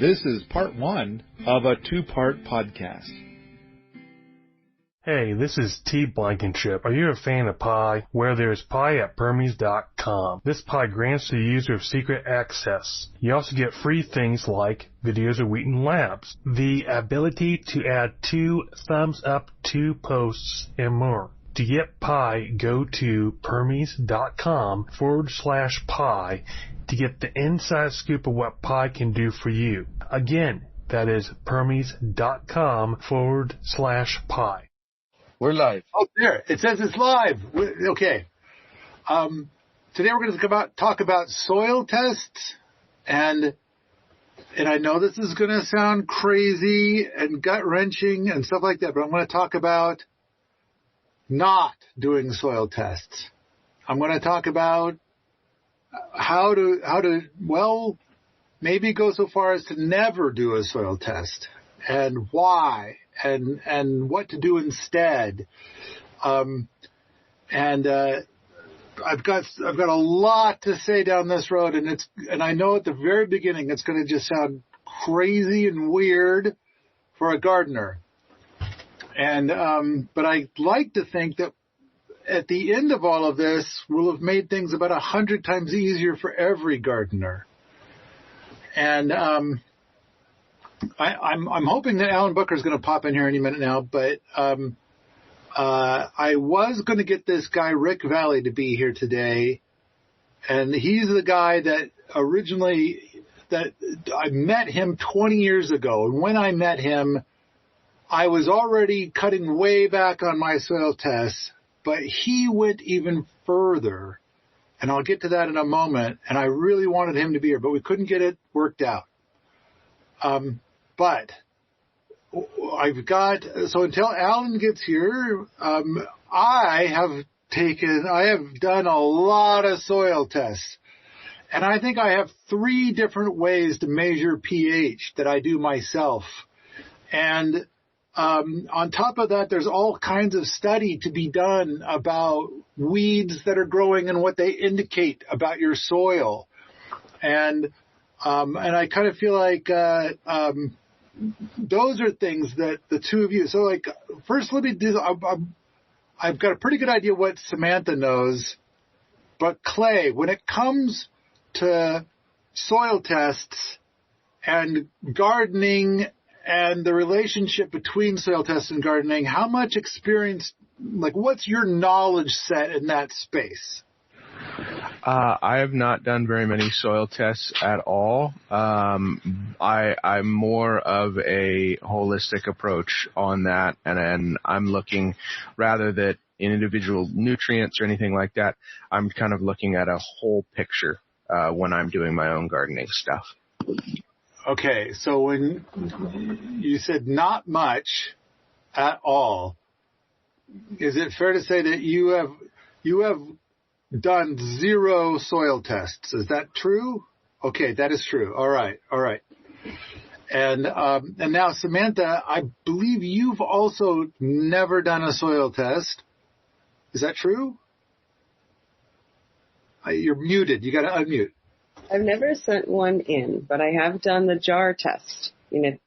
This is part one of a two-part podcast. Hey, this is T. Blankenship. Are you a fan of pie? Where there's pie at Permies.com. This pie grants the user secret access. You also get free things like videos of Wheaton Labs, the ability to add 2 thumbs up to posts, and more. To get pie, go to Permies.com/pie to get the inside scoop of what pie can do for you. Again, that is Permies.com/pie. We're live. Oh, there. It says it's live. Okay. Today we're going to talk about soil tests. And I know this is going to sound crazy and gut-wrenching and stuff like that, but I'm going to talk about not doing soil tests. I'm going to talk about how to maybe go so far as to never do a soil test and why. And what to do instead. I've got a lot to say down this road, and I know at the very beginning it's going to just sound crazy and weird for a gardener. But I like to think that at the end of all of this, we'll have made things about 100 times easier for every gardener. And I'm hoping that Alan Booker is going to pop in here any minute now, but I was going to get this guy Rick Valley to be here today, and he's the guy that I met him 20 years ago, and when I met him, I was already cutting way back on my soil tests, but he went even further, and I'll get to that in a moment, and I really wanted him to be here, but we couldn't get it worked out. But so until Alan gets here, I have done a lot of soil tests, and I think I have 3 different ways to measure pH that I do myself. And on top of that, there's all kinds of study to be done about weeds that are growing and what they indicate about your soil. And I kind of feel like those are things that the two of you. So, like, first, let me do. I've got a pretty good idea what Samantha knows, but Clay, when it comes to soil tests and gardening and the relationship between soil tests and gardening, how much experience? Like, what's your knowledge set in that space? I have not done very many soil tests at all. I'm more of a holistic approach on that, and I'm looking rather than individual nutrients or anything like that. I'm kind of looking at a whole picture when I'm doing my own gardening stuff. Okay, so when you said not much at all, is it fair to say that you have done 0 soil tests? Is that true? Okay, that is true. All right. And now, Samantha, I believe you've also never done a soil test. Is that true? You're muted. You got to unmute. I've never sent one in, but I have done the jar test in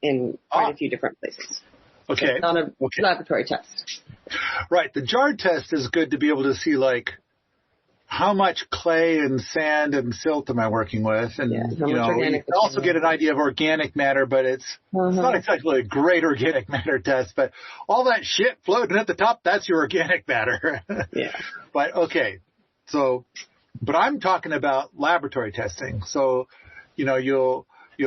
quite a few different places. Okay. So it's not a laboratory test. Right. The jar test is good to be able to see, like, how much clay and sand and silt am I working with? And, you can also get an idea of organic matter, but it's not exactly a great organic matter test. But all that shit floating at the top, that's your organic matter. Yeah. But, okay. But I'm talking about laboratory testing. So, you'll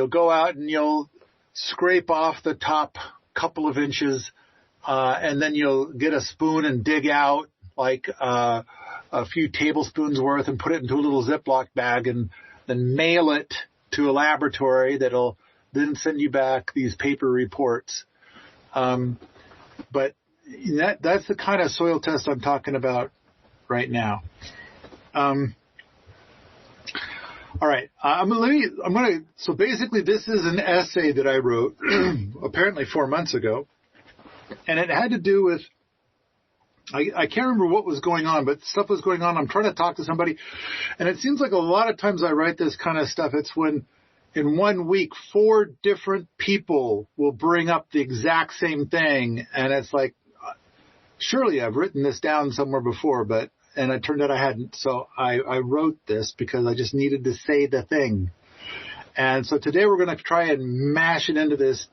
go out and you'll scrape off the top couple of inches, and then you'll get a spoon and dig out, like, a few tablespoons worth and put it into a little Ziploc bag and then mail it to a laboratory that'll then send you back these paper reports. But that's the kind of soil test I'm talking about right now. All right. So basically this is an essay that I wrote apparently 4 months ago, and it had to do with, I can't remember what was going on, but stuff was going on. I'm trying to talk to somebody, and it seems like a lot of times I write this kind of stuff. It's when in 1 week, 4 different people will bring up the exact same thing. And it's like, surely I've written this down somewhere before, and it turned out I hadn't. So I wrote this because I just needed to say the thing. And so today we're going to try and mash it into this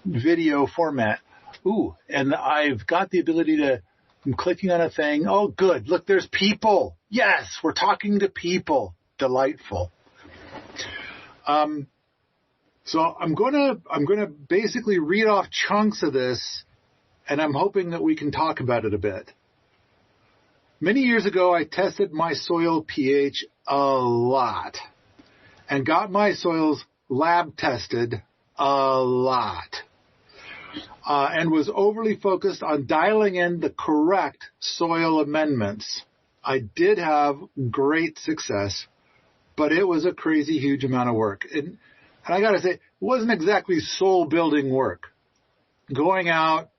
video format. Ooh, and I've got the ability I'm clicking on a thing. Oh, good. Look, there's people. Yes, we're talking to people. Delightful. So I'm gonna basically read off chunks of this, and I'm hoping that we can talk about it a bit. Many years ago, I tested my soil pH a lot and got my soils lab tested a lot. And was overly focused on dialing in the correct soil amendments. I did have great success, but it was a crazy huge amount of work. And I got to say, it wasn't exactly soul-building work. Going out,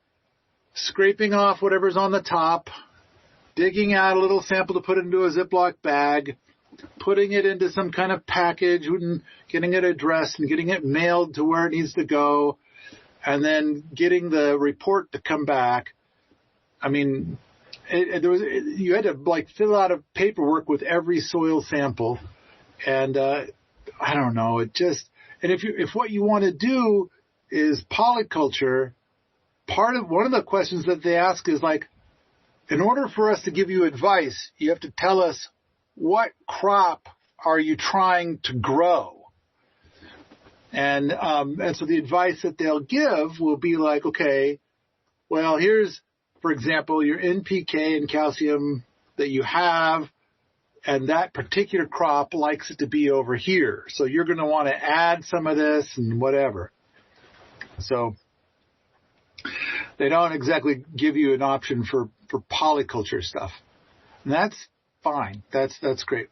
scraping off whatever's on the top, digging out a little sample to put into a Ziploc bag, putting it into some kind of package, and getting it addressed and getting it mailed to where it needs to go, and then getting the report to come back. I mean, you had to fill out a paperwork with every soil sample, and I don't know. And if what you want to do is polyculture, one of the questions that they ask is in order for us to give you advice, you have to tell us what crop are you trying to grow. And so the advice that they'll give will be okay, well, here's, for example, your NPK and calcium that you have, and that particular crop likes it to be over here. So you're going to want to add some of this and whatever. So they don't exactly give you an option for polyculture stuff. And that's fine. That's great.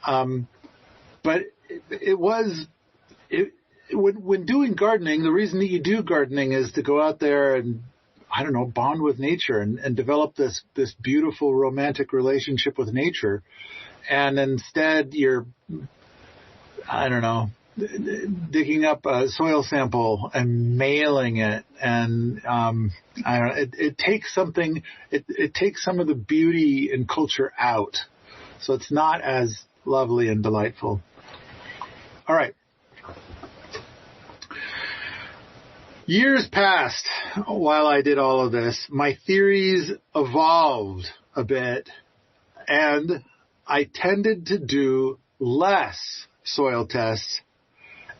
But when doing gardening, the reason that you do gardening is to go out there and, I don't know, bond with nature and develop this beautiful romantic relationship with nature. And instead you're, I don't know, digging up a soil sample and mailing it. And, I don't know, it takes something, it takes some of the beauty and culture out. So it's not as lovely and delightful. All right. Years passed while I did all of this. My theories evolved a bit, and I tended to do less soil tests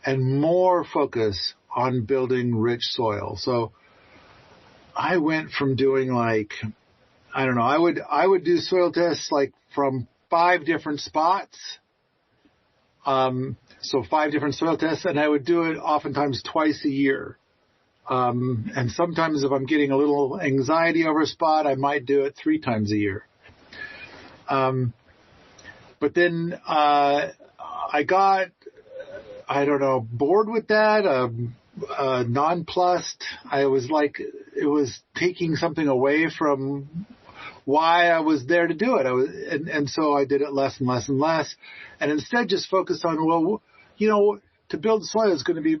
and more focus on building rich soil. So I went from doing I don't know, I would do soil tests from 5 different spots. So 5 different soil tests, and I would do it oftentimes twice a year. And sometimes if I'm getting a little anxiety over a spot, I might do it 3 times a year. But then I got, I don't know, bored with that, nonplussed. I was it was taking something away from why I was there to do it. And so I did it less and less and less, and instead just focused on, well, to build soil is going to be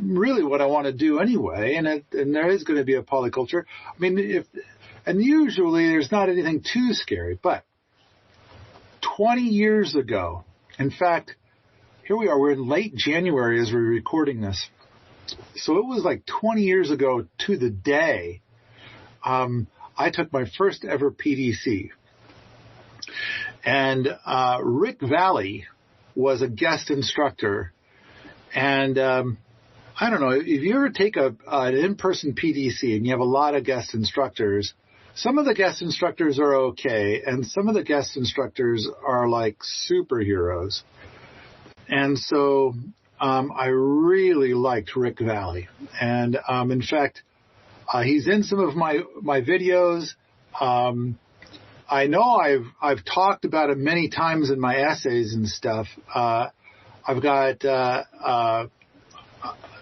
really what I want to do anyway, and there is going to be a polyculture. I mean, and usually there's not anything too scary, but 20 years ago, in fact, here we are, we're in late January as we're recording this. So it was 20 years ago to the day, I took my first ever PDC. And Rick Valley was a guest instructor. And I don't know, if you ever take an in-person PDC and you have a lot of guest instructors, some of the guest instructors are okay, and some of the guest instructors are like superheroes. And so I really liked Rick Valley. And in fact, he's in some of my videos. I know I've talked about it many times in my essays and stuff. I've got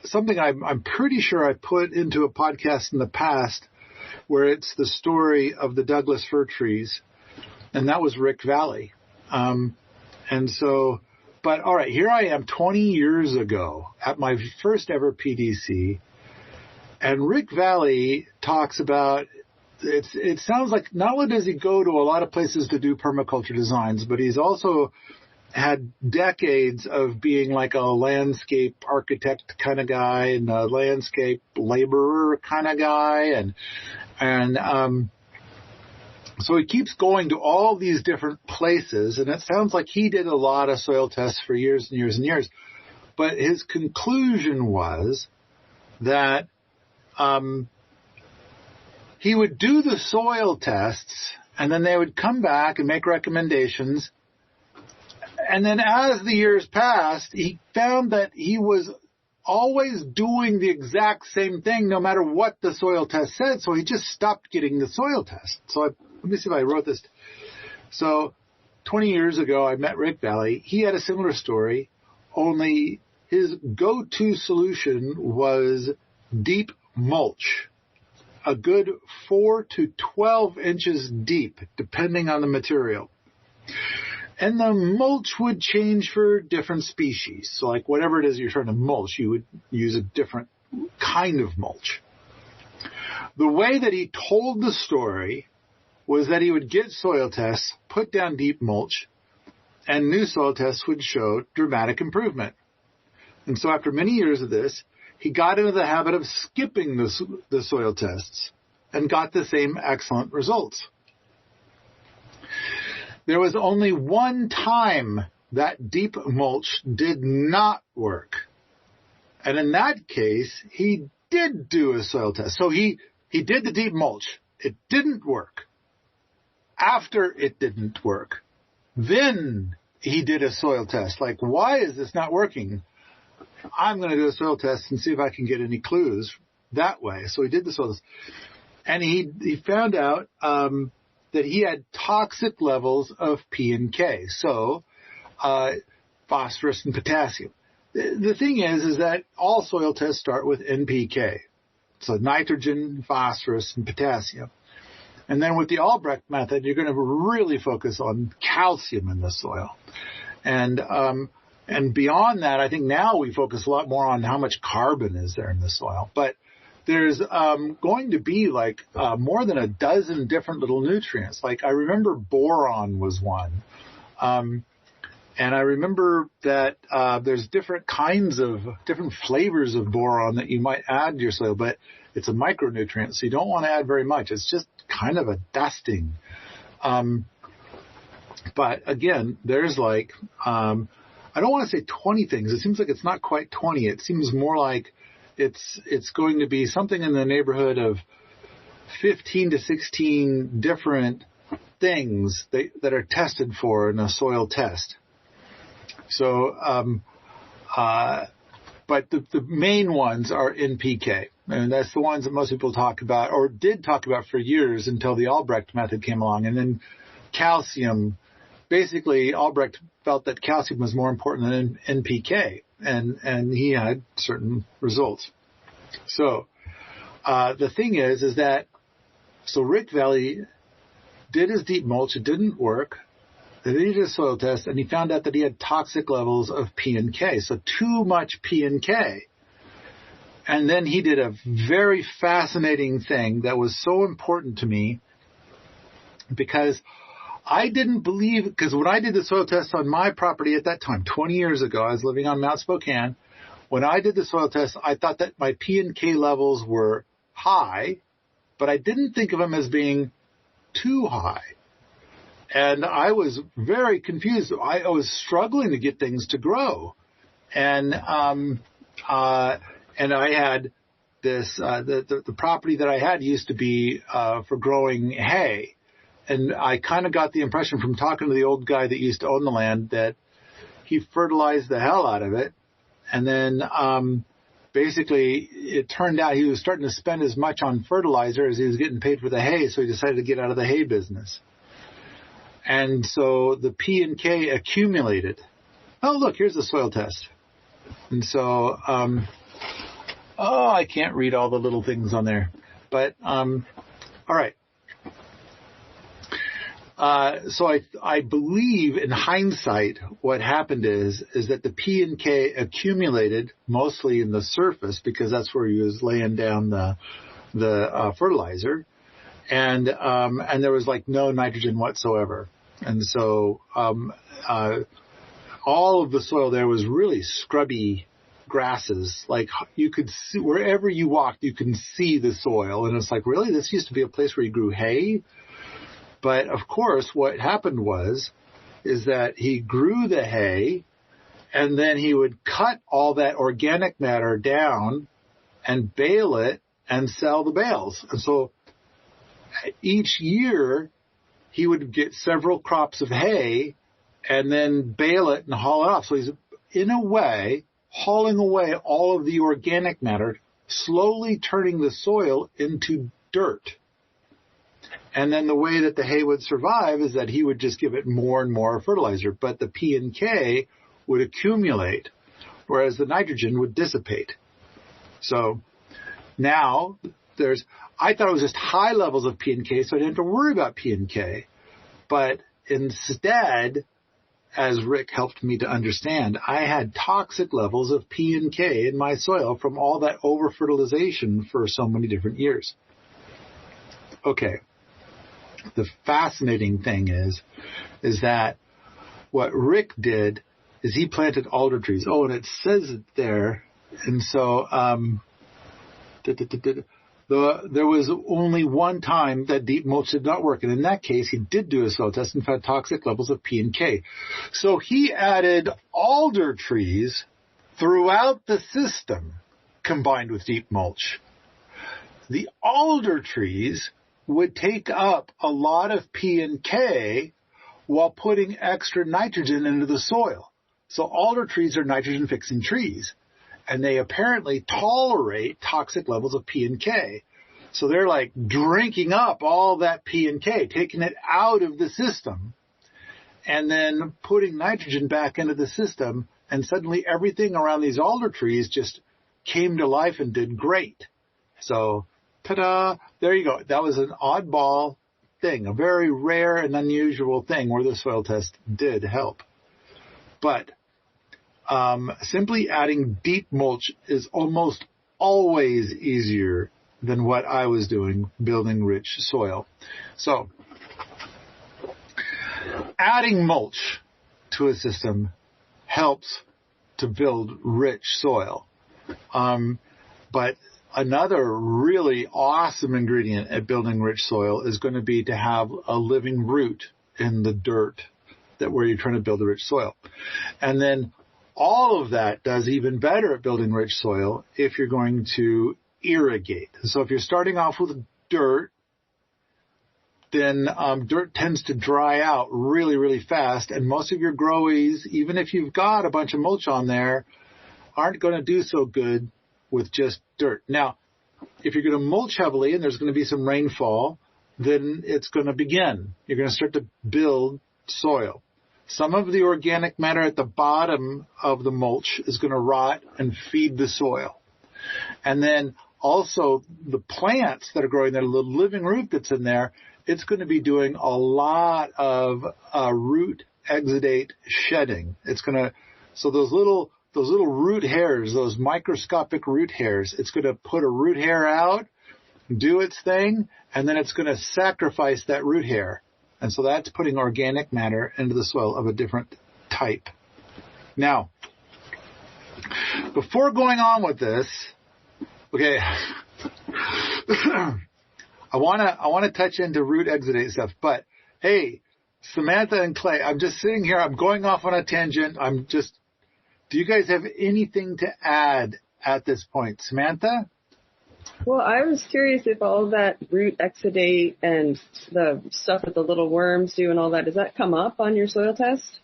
something I'm pretty sure I put into a podcast in the past where it's the story of the Douglas fir trees, and that was Rick Valley. And so But all right, here I am 20 years ago at my first ever PDC, and Rick Valley talks about, it sounds like not only does he go to a lot of places to do permaculture designs, but he's also had decades of being like a landscape architect kind of guy and a landscape laborer kind of guy. And so he keeps going to all these different places, and it sounds like he did a lot of soil tests for years and years and years. But his conclusion was that he would do the soil tests, and then they would come back and make recommendations. And then as the years passed, he found that he was always doing the exact same thing no matter what the soil test said. So he just stopped getting the soil test. So let me see if I wrote this. So 20 years ago, I met Rick Valley. He had a similar story, only his go-to solution was deep mulch, a good 4 to 12 inches deep, depending on the material. And the mulch would change for different species. So like whatever it is you're trying to mulch, you would use a different kind of mulch. The way that he told the story was that he would get soil tests, put down deep mulch, and new soil tests would show dramatic improvement. And so after many years of this, he got into the habit of skipping the soil tests and got the same excellent results. There was only one time that deep mulch did not work. And in that case, he did do a soil test. So he did the deep mulch. It didn't work. After it didn't work, then he did a soil test. Like, why is this not working? I'm going to do a soil test and see if I can get any clues that way. So he did the soil test. And he found out that he had toxic levels of P and K, so phosphorus and potassium. The thing is that all soil tests start with NPK, so nitrogen, phosphorus, and potassium. And then with the Albrecht method, you're going to really focus on calcium in the soil. And beyond that, I think now we focus a lot more on how much carbon is there in the soil. But there's going to be like more than a dozen different little nutrients. Like I remember boron was one. And I remember that there's different kinds of, different flavors of boron that you might add to your soil, but it's a micronutrient, so you don't want to add very much. It's just kind of a dusting. But again, there's like, I don't want to say 20 things. It seems like it's not quite 20. It seems more like it's going to be something in the neighborhood of 15 to 16 different things that are tested for in a soil test. So, but the main ones are NPK, and that's the ones that most people talk about or did talk about for years until the Albrecht method came along. And then calcium, basically Albrecht felt that calcium was more important than NPK, and he had certain results. So, the thing is that, so Rick Valley did his deep mulch, it didn't work. Then he did a soil test, and he found out that he had toxic levels of P and K, so too much P and K. And then he did a very fascinating thing that was so important to me, because I didn't believe, because when I did the soil test on my property at that time, 20 years ago, I was living on Mount Spokane. When I did the soil test, I thought that my P and K levels were high, but I didn't think of them as being too high. And I was very confused. I was struggling to get things to grow. And I had this, the property that I had used to be for growing hay. And I kind of got the impression from talking to the old guy that used to own the land that he fertilized the hell out of it. And then basically it turned out he was starting to spend as much on fertilizer as he was getting paid for the hay. So he decided to get out of the hay business. And so the P and K accumulated. Oh, look, here's the soil test. And so, I can't read all the little things on there. But, all right. So I believe in hindsight what happened is that the P and K accumulated mostly in the surface because that's where he was laying down the fertilizer, and there was like no nitrogen whatsoever, and so all of the soil there was really scrubby grasses. Like you could see wherever you walked, you can see the soil, and it's like, really, this used to be a place where you grew hay. But of course, what happened is that he grew the hay, and then he would cut all that organic matter down and bale it and sell the bales. And so each year he would get several crops of hay and then bale it and haul it off. So he's, in a way, hauling away all of the organic matter, slowly turning the soil into dirt. And then the way that the hay would survive is that he would just give it more and more fertilizer, but the P and K would accumulate, whereas the nitrogen would dissipate. So now I thought it was just high levels of P and K, so I didn't have to worry about P and K. But instead, as Rick helped me to understand, I had toxic levels of P and K in my soil from all that over-fertilization for so many different years. Okay. The fascinating thing is that what Rick did is he planted alder trees. Oh, and it says it there. And so there was only one time that deep mulch did not work. And in that case, he did do a soil test and found toxic levels of P and K. So he added alder trees throughout the system combined with deep mulch. The alder trees would take up a lot of P and K while putting extra nitrogen into the soil. So alder trees are nitrogen-fixing trees, and they apparently tolerate toxic levels of P and K. So they're like drinking up all that P and K, taking it out of the system, and then putting nitrogen back into the system, and suddenly everything around these alder trees just came to life and did great. So ta-da! There you go. That was an oddball thing, a very rare and unusual thing where the soil test did help. But simply adding deep mulch is almost always easier than what I was doing, building rich soil. So adding mulch to a system helps to build rich soil. But another really awesome ingredient at building rich soil is going to be to have a living root in the dirt where you're trying to build a rich soil. And then all of that does even better at building rich soil if you're going to irrigate. So if you're starting off with dirt, then dirt tends to dry out really, really fast. And most of your growies, even if you've got a bunch of mulch on there, aren't going to do so good with just dirt. Now, if you're going to mulch heavily and there's going to be some rainfall, then it's going to begin. You're going to start to build soil. Some of the organic matter at the bottom of the mulch is going to rot and feed the soil. And then also the plants that are growing there, the living root that's in there, it's going to be doing a lot of root exudate shedding. It's going to, so those little root hairs, those microscopic root hairs, it's going to put a root hair out, do its thing, and then it's going to sacrifice that root hair. And so that's putting organic matter into the soil of a different type. Now, before going on with this, okay, I want to touch into root exudate stuff, but hey, Samantha and Clay, I'm just sitting here, I'm going off on a tangent, do you guys have anything to add at this point? Samantha? Well, I was curious if all that root exudate and the stuff that the little worms do and all that, does that come up on your soil test?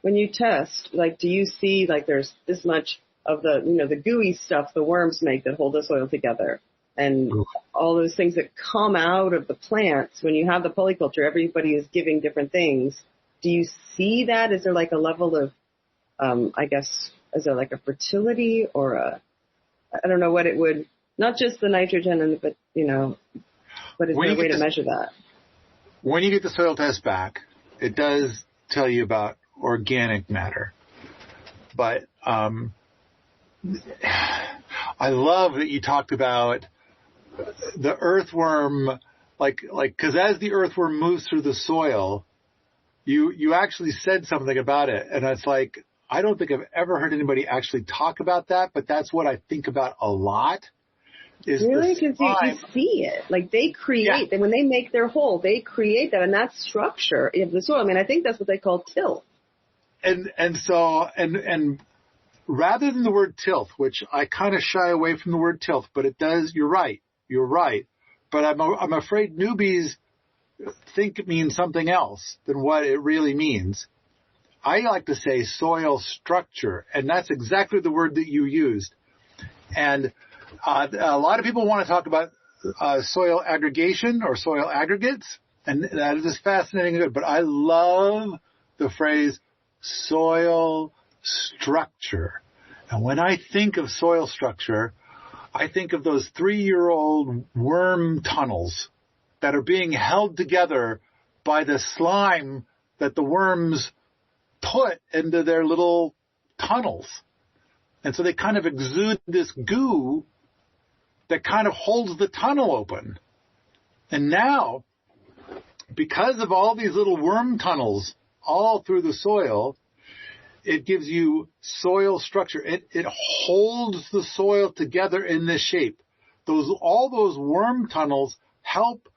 When you test, like, do you see, like, there's this much of the, the gooey stuff the worms make that hold the soil together and all those things that come out of the plants? When you have the polyculture, everybody is giving different things. Do you see that? Is there like a level of, is there like a fertility or I don't know what it would, not just the nitrogen, but is there a way to measure that? when you get the soil test back, it does tell you about organic matter. But I love that you talked about the earthworm, because as the earthworm moves through the soil, you actually said something about it. And it's like, I don't think I've ever heard anybody actually talk about that, but that's what I think about a lot. Really? Because you see it. Like they create, when they make their hole, they create that, and that's structure of the soil. I mean, I think that's what they call tilth. And so rather than the word tilth, which I kind of shy away from the word tilth, but it does, you're right. But I'm afraid newbies think it means something else than what it really means. I like to say soil structure, and that's exactly the word that you used. And a lot of people want to talk about soil aggregation or soil aggregates, and that is fascinating and good. But I love the phrase soil structure. And when I think of soil structure, I think of those 3-year-old worm tunnels that are being held together by the slime that the worms put into their little tunnels. And so they kind of exude this goo that kind of holds the tunnel open. And now, because of all these little worm tunnels all through the soil, it gives you soil structure. It holds the soil together in this shape. All those worm tunnels help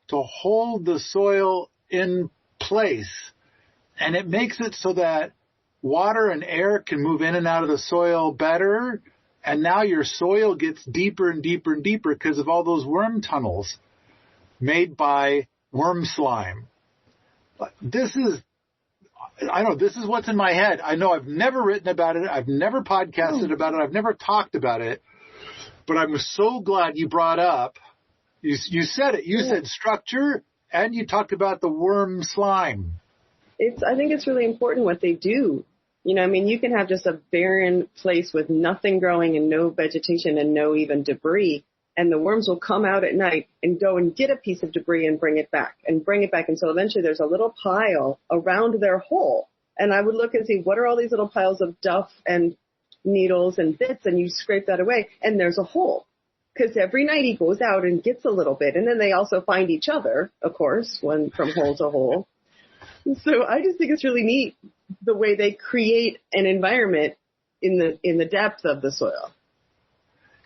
to hold the soil in place. And it makes it so that water and air can move in and out of the soil better. And now your soil gets deeper and deeper and deeper because of all those worm tunnels made by worm slime. This is what's in my head. I know I've never written about it. I've never podcasted about it. I've never talked about it. But I'm so glad you brought up, you said it. You said structure, and you talked about the worm slime. I think it's really important what they do. You know, I mean, you can have just a barren place with nothing growing and no vegetation and no even debris, and the worms will come out at night and go and get a piece of debris and bring it back. And so eventually there's a little pile around their hole. And I would look and see, what are all these little piles of duff and needles and bits? And you scrape that away, and there's a hole. Because every night he goes out and gets a little bit. And then they also find each other, of course, from hole to hole. So I just think it's really neat the way they create an environment in the depth of the soil.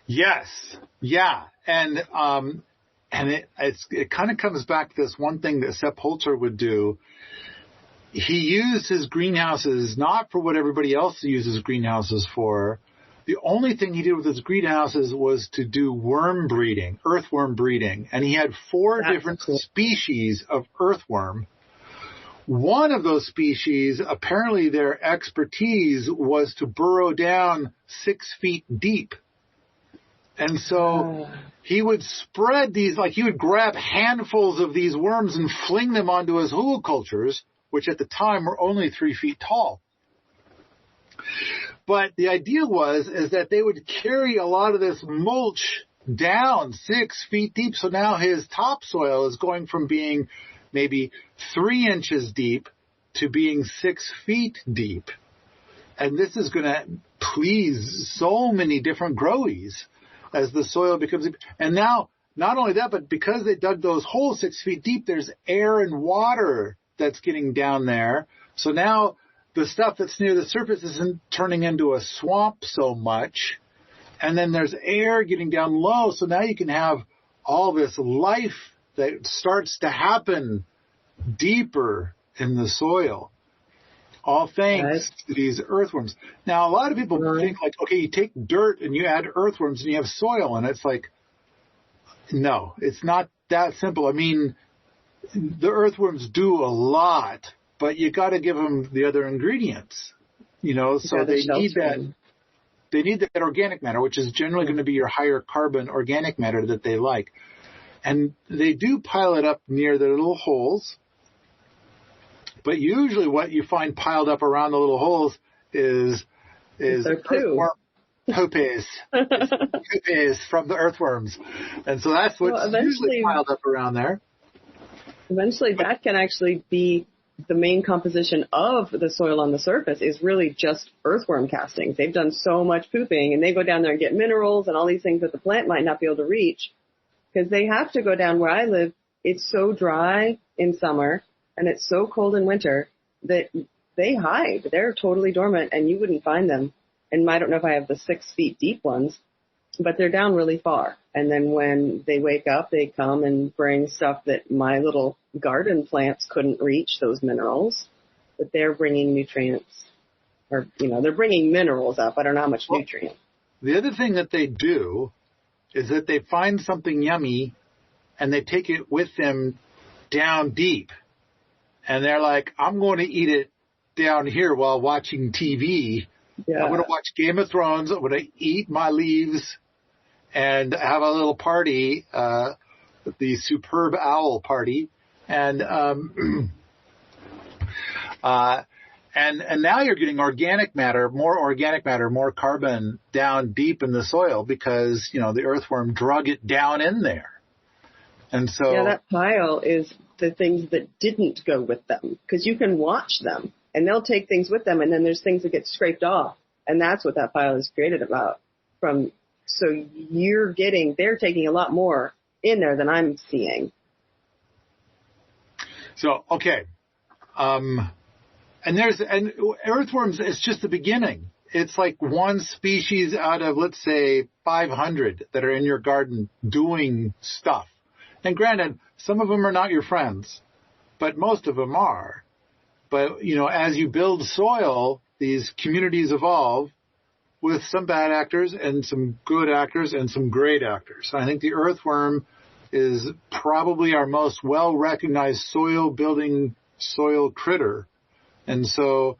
Yes. Yeah. And it kind of comes back to this one thing that Sepp Holzer would do. He used his greenhouses not for what everybody else uses greenhouses for. The only thing he did with his greenhouses was to do worm breeding, earthworm breeding. And he had 4 different species of earthworm. One of those species, apparently their expertise was to burrow down 6 feet deep. And so he would spread these, he would grab handfuls of these worms and fling them onto his hugelkulturs, which at the time were only 3 feet tall. But the idea is that they would carry a lot of this mulch down 6 feet deep. So now his topsoil is going from being maybe 3 inches deep to being 6 feet deep. And this is going to please so many different growies as the soil becomes deep. And now, not only that, but because they dug those holes 6 feet deep, there's air and water that's getting down there. So now the stuff that's near the surface isn't turning into a swamp so much. And then there's air getting down low. So now you can have all this life that starts to happen deeper in the soil. All thanks to these earthworms. Now, a lot of people think you take dirt and you add earthworms and you have soil. And it's no, it's not that simple. I mean, the earthworms do a lot, but you got to give them the other ingredients, so they need that. They need that organic matter, which is generally going to be your higher carbon organic matter that they like. And they do pile it up near their little holes. But usually what you find piled up around the little holes is earthworm poopies. Poopies from the earthworms. And so that's what's usually piled up around there. Eventually that can actually be the main composition of the soil on the surface is really just earthworm castings. They've done so much pooping, and they go down there and get minerals and all these things that the plant might not be able to reach, because they have to go down where I live. It's so dry in summer and it's so cold in winter that they hide. They're totally dormant and you wouldn't find them. And I don't know if I have the 6 feet deep ones, but they're down really far. And then when they wake up, they come and bring stuff that my little garden plants couldn't reach, those minerals, but they're bringing nutrients, or, they're bringing minerals up. I don't know how much nutrient. The other thing that they do is that they find something yummy and they take it with them down deep. And they're like, I'm going to eat it down here while watching TV. Yeah. I'm going to watch Game of Thrones. I'm going to eat my leaves and have a little party, the superb owl party. And and now you're getting organic matter, more carbon down deep in the soil because, the earthworm drug it down in there. And so. Yeah, that pile is the things that didn't go with them, because you can watch them and they'll take things with them. And then there's things that get scraped off. And that's what that pile is created about so they're taking a lot more in there than I'm seeing. So, okay. And earthworms, it's just the beginning. It's like one species out of, let's say, 500 that are in your garden doing stuff. And granted, some of them are not your friends, but most of them are. But, as you build soil, these communities evolve with some bad actors and some good actors and some great actors. I think the earthworm is probably our most well-recognized soil-building soil critter. And so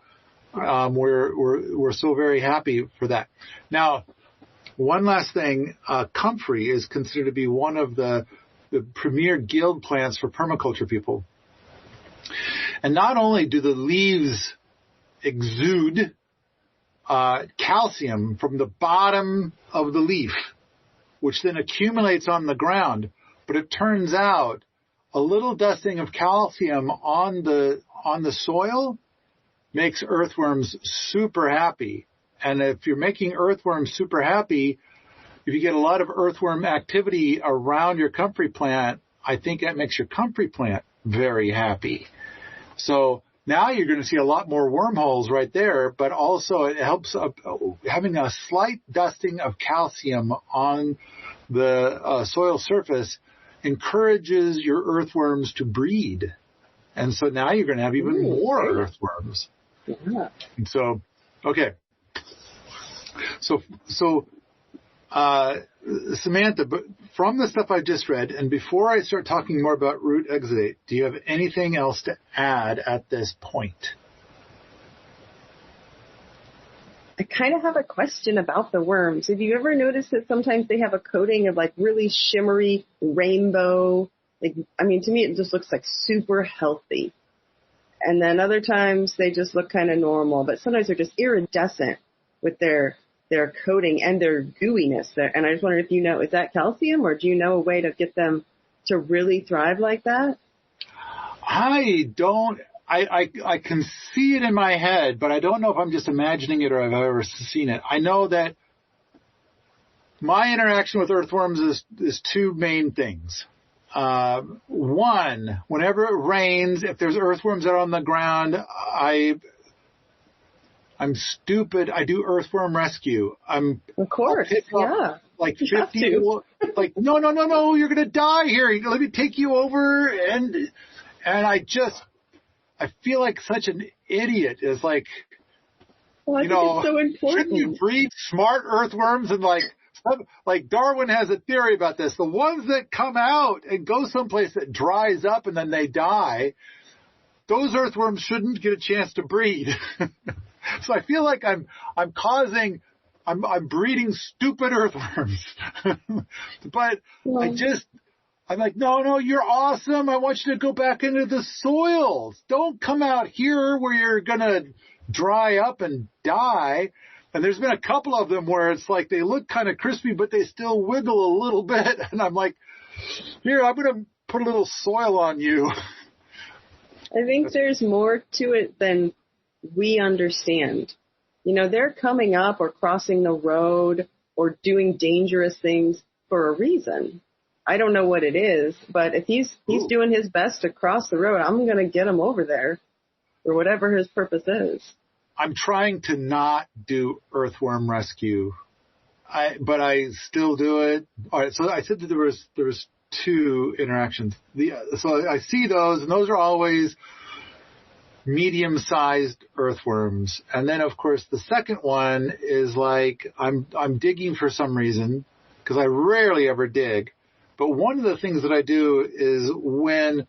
we're so very happy for that. Now, one last thing, comfrey is considered to be one of the premier guild plants for permaculture people. And not only do the leaves exude calcium from the bottom of the leaf, which then accumulates on the ground, but it turns out a little dusting of calcium on the soil makes earthworms super happy. And if you're making earthworms super happy, if you get a lot of earthworm activity around your comfrey plant, I think that makes your comfrey plant very happy. So now you're going to see a lot more wormholes right there, but also it helps having a slight dusting of calcium on the soil surface encourages your earthworms to breed. And so now you're going to have even more earthworms. Yeah. And so, okay. So Samantha, but from the stuff I just read, and before I start talking more about root exudate, do you have anything else to add at this point? I kind of have a question about the worms. Have you ever noticed that sometimes they have a coating of like really shimmery rainbow? To me, it just looks like super healthy. And then other times they just look kind of normal, but sometimes they're just iridescent with their coating and their gooiness there. And I just wondered if is that calcium, or do you know a way to get them to really thrive like that? I can see it in my head, but I don't know if I'm just imagining it or if I've ever seen it. I know that my interaction with earthworms is two main things. One, whenever it rains, if there's earthworms out on the ground, I'm stupid. I do earthworm rescue. Of course, yeah. Like 50, like, no, you're going to die here. Let me take you over. And I feel like such an idiot. It's like, well, I think it's so important. Shouldn't you breed smart earthworms? And like Darwin has a theory about this. The ones that come out and go someplace that dries up and then they die, those earthworms shouldn't get a chance to breed. So I feel like I'm breeding stupid earthworms. But I'm like, no, you're awesome. I want you to go back into the soil. Don't come out here where you're going to dry up and die. And there's been a couple of them where it's like they look kind of crispy, but they still wiggle a little bit. And I'm like, here, I'm going to put a little soil on you. I think there's more to it than we understand. You know, they're coming up or crossing the road or doing dangerous things for a reason. I don't know what it is, but if he's doing his best to cross the road, I'm going to get him over there or whatever his purpose is. I'm trying to not do earthworm rescue, but I still do it. All right, so I said that there was 2 interactions. So I see those, and those are always medium-sized earthworms. And then, of course, the second one is like I'm digging for some reason, because I rarely ever dig. But one of the things that I do is when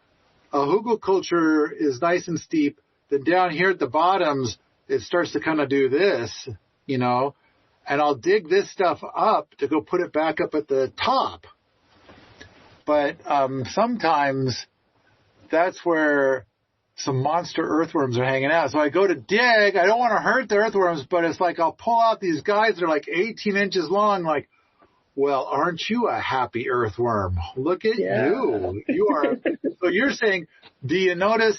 a hugelkultur is nice and steep, then down here at the bottoms, it starts to kind of do this, you know, and I'll dig this stuff up to go put it back up at the top. But sometimes that's where some monster earthworms are hanging out. So I go to dig. I don't want to hurt the earthworms, but it's like I'll pull out these guys that are like 18 inches long, like, well, aren't you a happy earthworm? Look at you. You are. So you're saying, do you notice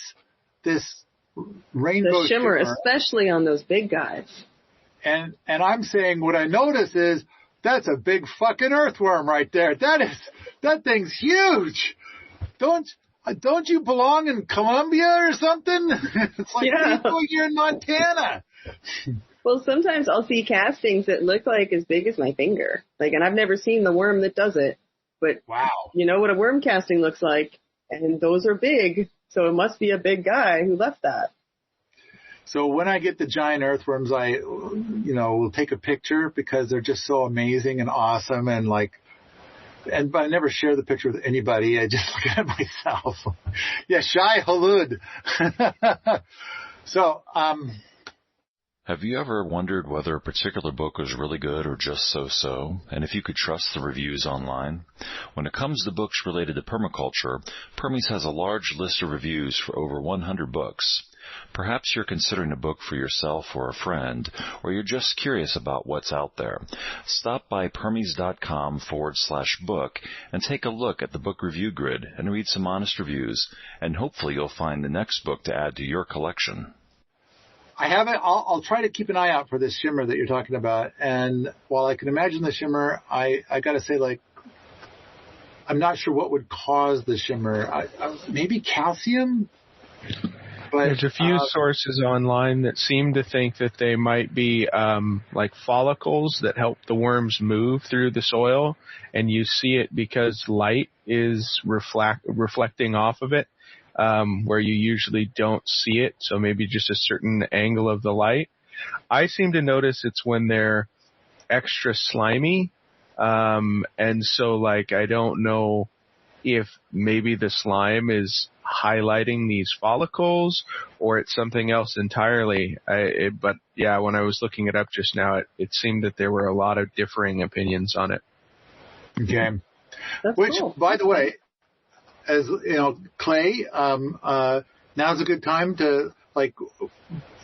this rainbow shimmer, especially on those big guys? And I'm saying what I notice is that's a big fucking earthworm right there. That thing's huge. Don't you belong in Colombia or something? It's like you're in Montana. Well, sometimes I'll see castings that look like as big as my finger. Like, and I've never seen the worm that does it. But wow, you know what a worm casting looks like, and those are big. So it must be a big guy who left that. So when I get the giant earthworms, I, will take a picture because they're just so amazing and awesome but I never share the picture with anybody. I just look at it myself. Yeah, Shai Halud. So, have you ever wondered whether a particular book was really good or just so-so, and if you could trust the reviews online? When it comes to books related to permaculture, Permies has a large list of reviews for over 100 books. Perhaps you're considering a book for yourself or a friend, or you're just curious about what's out there. Stop by permies.com/book and take a look at the book review grid and read some honest reviews, and hopefully you'll find the next book to add to your collection. I haven't. I'll try to keep an eye out for this shimmer that you're talking about. And while I can imagine the shimmer, I got to say, I'm not sure what would cause the shimmer. Maybe calcium? But, there's a few sources online that seem to think that they might be like follicles that help the worms move through the soil, and you see it because light is reflecting off of it. Where you usually don't see it, so maybe just a certain angle of the light. I seem to notice it's when they're extra slimy, and so I don't know if maybe the slime is highlighting these follicles or it's something else entirely. But when I was looking it up just now, it seemed that there were a lot of differing opinions on it. Okay. That's Which, cool. by the way, as you know, Clay, now's a good time to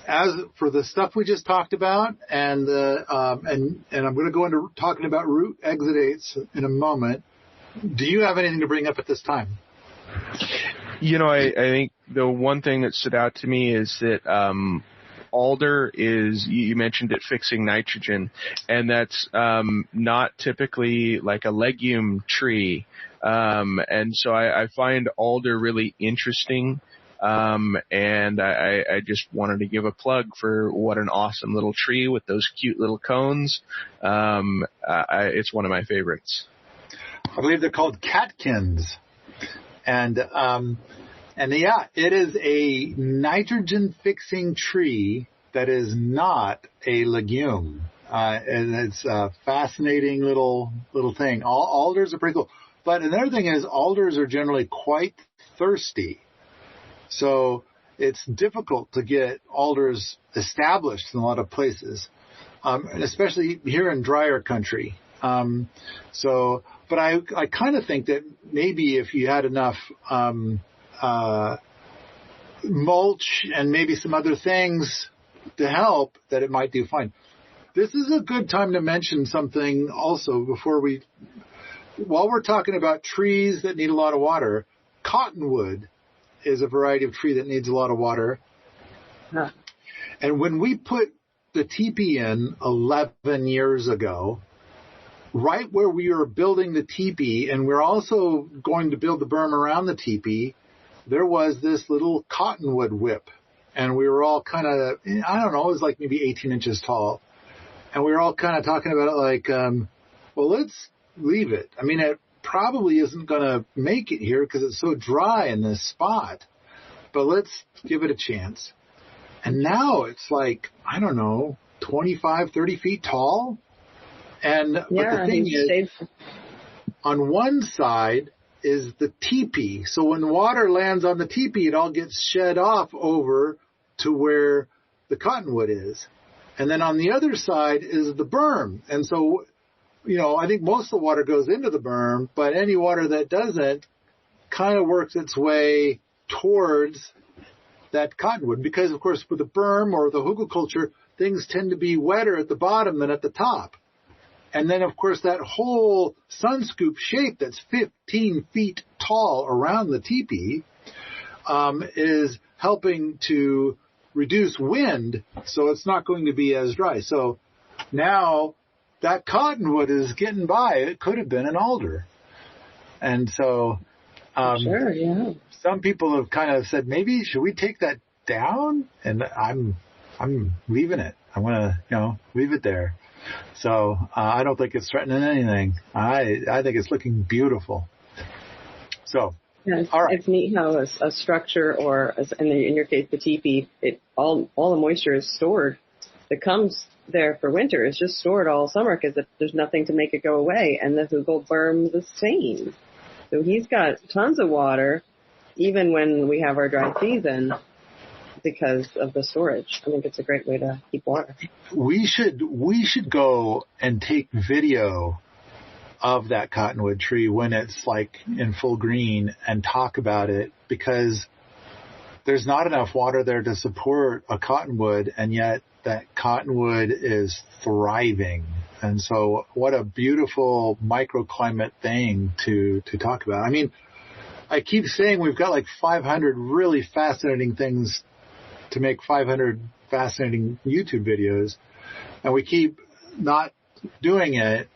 as for the stuff we just talked about, and I'm going to go into talking about root exudates in a moment. Do you have anything to bring up at this time? I think the one thing that stood out to me is that alder is, you mentioned it fixing nitrogen, and that's not typically like a legume tree. And so I find alder really interesting. And I just wanted to give a plug for what an awesome little tree with those cute little cones. It's one of my favorites. I believe they're called catkins. And it is a nitrogen fixing tree that is not a legume. And it's a fascinating little thing. Alders are pretty cool. But another thing is alders are generally quite thirsty. So it's difficult to get alders established in a lot of places, and especially here in drier country. But I kind of think that maybe if you had enough mulch and maybe some other things to help, that it might do fine. This is a good time to mention something also while we're talking about trees that need a lot of water. Cottonwood is a variety of tree that needs a lot of water. Huh. And when we put the teepee in 11 years ago, right where we were building the teepee, and we're also going to build the berm around the teepee, there was this little cottonwood whip. And we were all kind of, I don't know, it was like maybe 18 inches tall. And we were all kind of talking about it like, well, let's leave it. I mean, it probably isn't going to make it here because it's so dry in this spot. But let's give it a chance. And now it's like, I don't know, 25, 30 feet tall. And but the thing is, on one side is the teepee. So when water lands on the teepee, it all gets shed off over to where the cottonwood is. And then on the other side is the berm. And so, you know, I think most of the water goes into the berm, but any water that doesn't kind of works its way towards that cottonwood. Because, of course, with the berm or the hugelkultur, things tend to be wetter at the bottom than at the top. And then, of course, that whole sun scoop shape that's 15 feet tall around the teepee is helping to reduce wind, so it's not going to be as dry. So now that cottonwood is getting by. It could have been an alder. And so sure, yeah. Some people have kind of said, maybe should we take that down? And I'm leaving it. I'm going to, you know, leave it there. So I don't think it's threatening anything. I think it's looking beautiful. So, yeah, all right. It's neat how a structure, or in your case the teepee, all the moisture is stored. That comes there for winter is just stored all summer because there's nothing to make it go away. And the hugel berm the same. So he's got tons of water, even when we have our dry season, because of the storage. I think it's a great way to keep water. We should go and take video of that cottonwood tree when it's like in full green and talk about it, because there's not enough water there to support a cottonwood, and yet that cottonwood is thriving. And so what a beautiful microclimate thing to talk about. I mean, I keep saying we've got like 500 really fascinating things to make 500 fascinating YouTube videos, and we keep not doing it.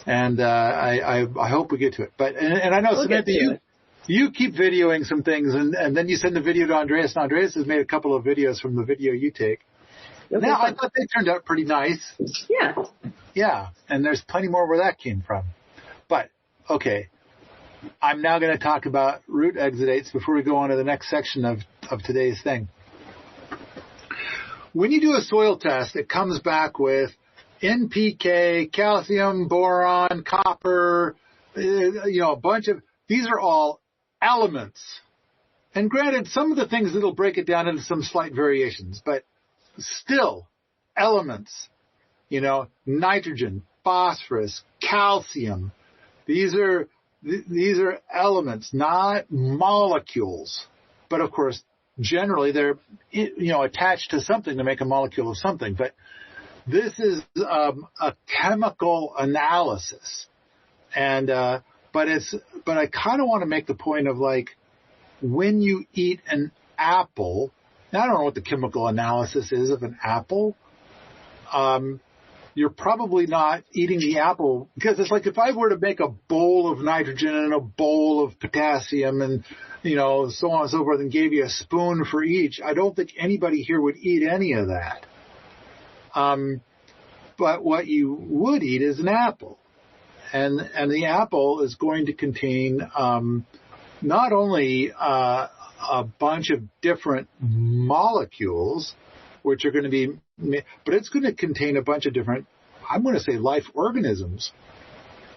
And I hope we get to it. But and I know, we'll Samantha, you keep videoing some things, and then you send the video to Andreas, and Andreas has made a couple of videos from the video you take. Okay. Now, I thought they turned out pretty nice. Yeah. Yeah, and there's plenty more where that came from. But, okay, I'm now going to talk about root exudates before we go on to the next section of today's thing. When you do a soil test, it comes back with NPK, calcium, boron, copper, a bunch of, these are all elements. And granted, some of the things it'll break it down into some slight variations, but still elements, nitrogen, phosphorus, calcium. These are elements, not molecules. But of course, generally they're, attached to something to make a molecule of something. But this is a chemical analysis. And, but I kind of want to make the point of like, when you eat an apple, now I don't know what the chemical analysis is of an apple. You're probably not eating the apple, because it's like if I were to make a bowl of nitrogen and a bowl of potassium and, so on and so forth, and gave you a spoon for each, I don't think anybody here would eat any of that. But what you would eat is an apple. And the apple is going to contain not only a bunch of different molecules, which are going to be, but it's going to contain a bunch of different, I'm going to say, life organisms.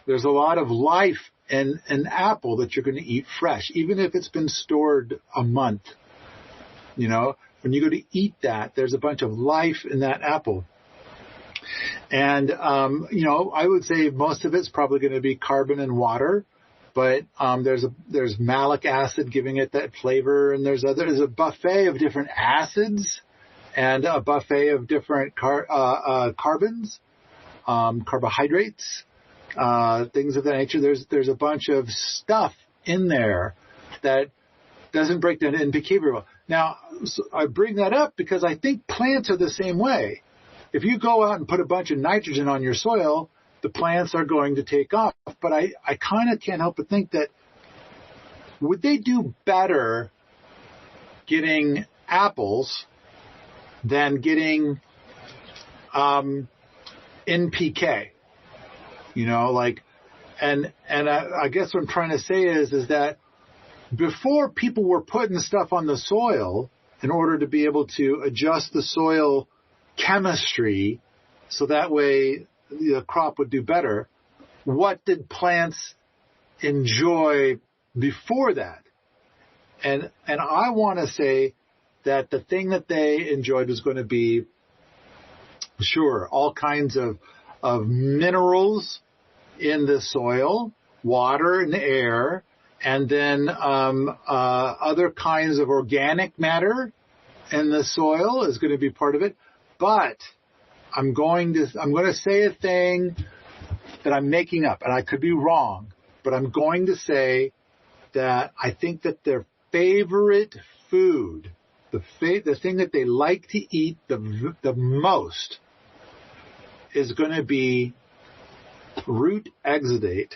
There's a lot of life in an apple that you're going to eat fresh, even if it's been stored a month. When you go to eat that, there's a bunch of life in that apple. And, I would say most of it's probably going to be carbon and water. But there's malic acid giving it that flavor, and there's a buffet of different acids and a buffet of different carbons, carbohydrates, things of that nature. There's a bunch of stuff in there that doesn't break down NPK very well. Now, so I bring that up because I think plants are the same way. If you go out and put a bunch of nitrogen on your soil, the plants are going to take off. But I kind of can't help but think that would they do better getting apples than getting NPK? You know, like, and I guess what I'm trying to say is that before people were putting stuff on the soil in order to be able to adjust the soil chemistry so that way the crop would do better, what did plants enjoy before that? And I want to say that the thing that they enjoyed was going to be, sure, all kinds of minerals in the soil, water and air, and then other kinds of organic matter in the soil is going to be part of it. But I'm going to say a thing that I'm making up, and I could be wrong, but I'm going to say that I think that their favorite food, the thing that they like to eat the most, is going to be root exudate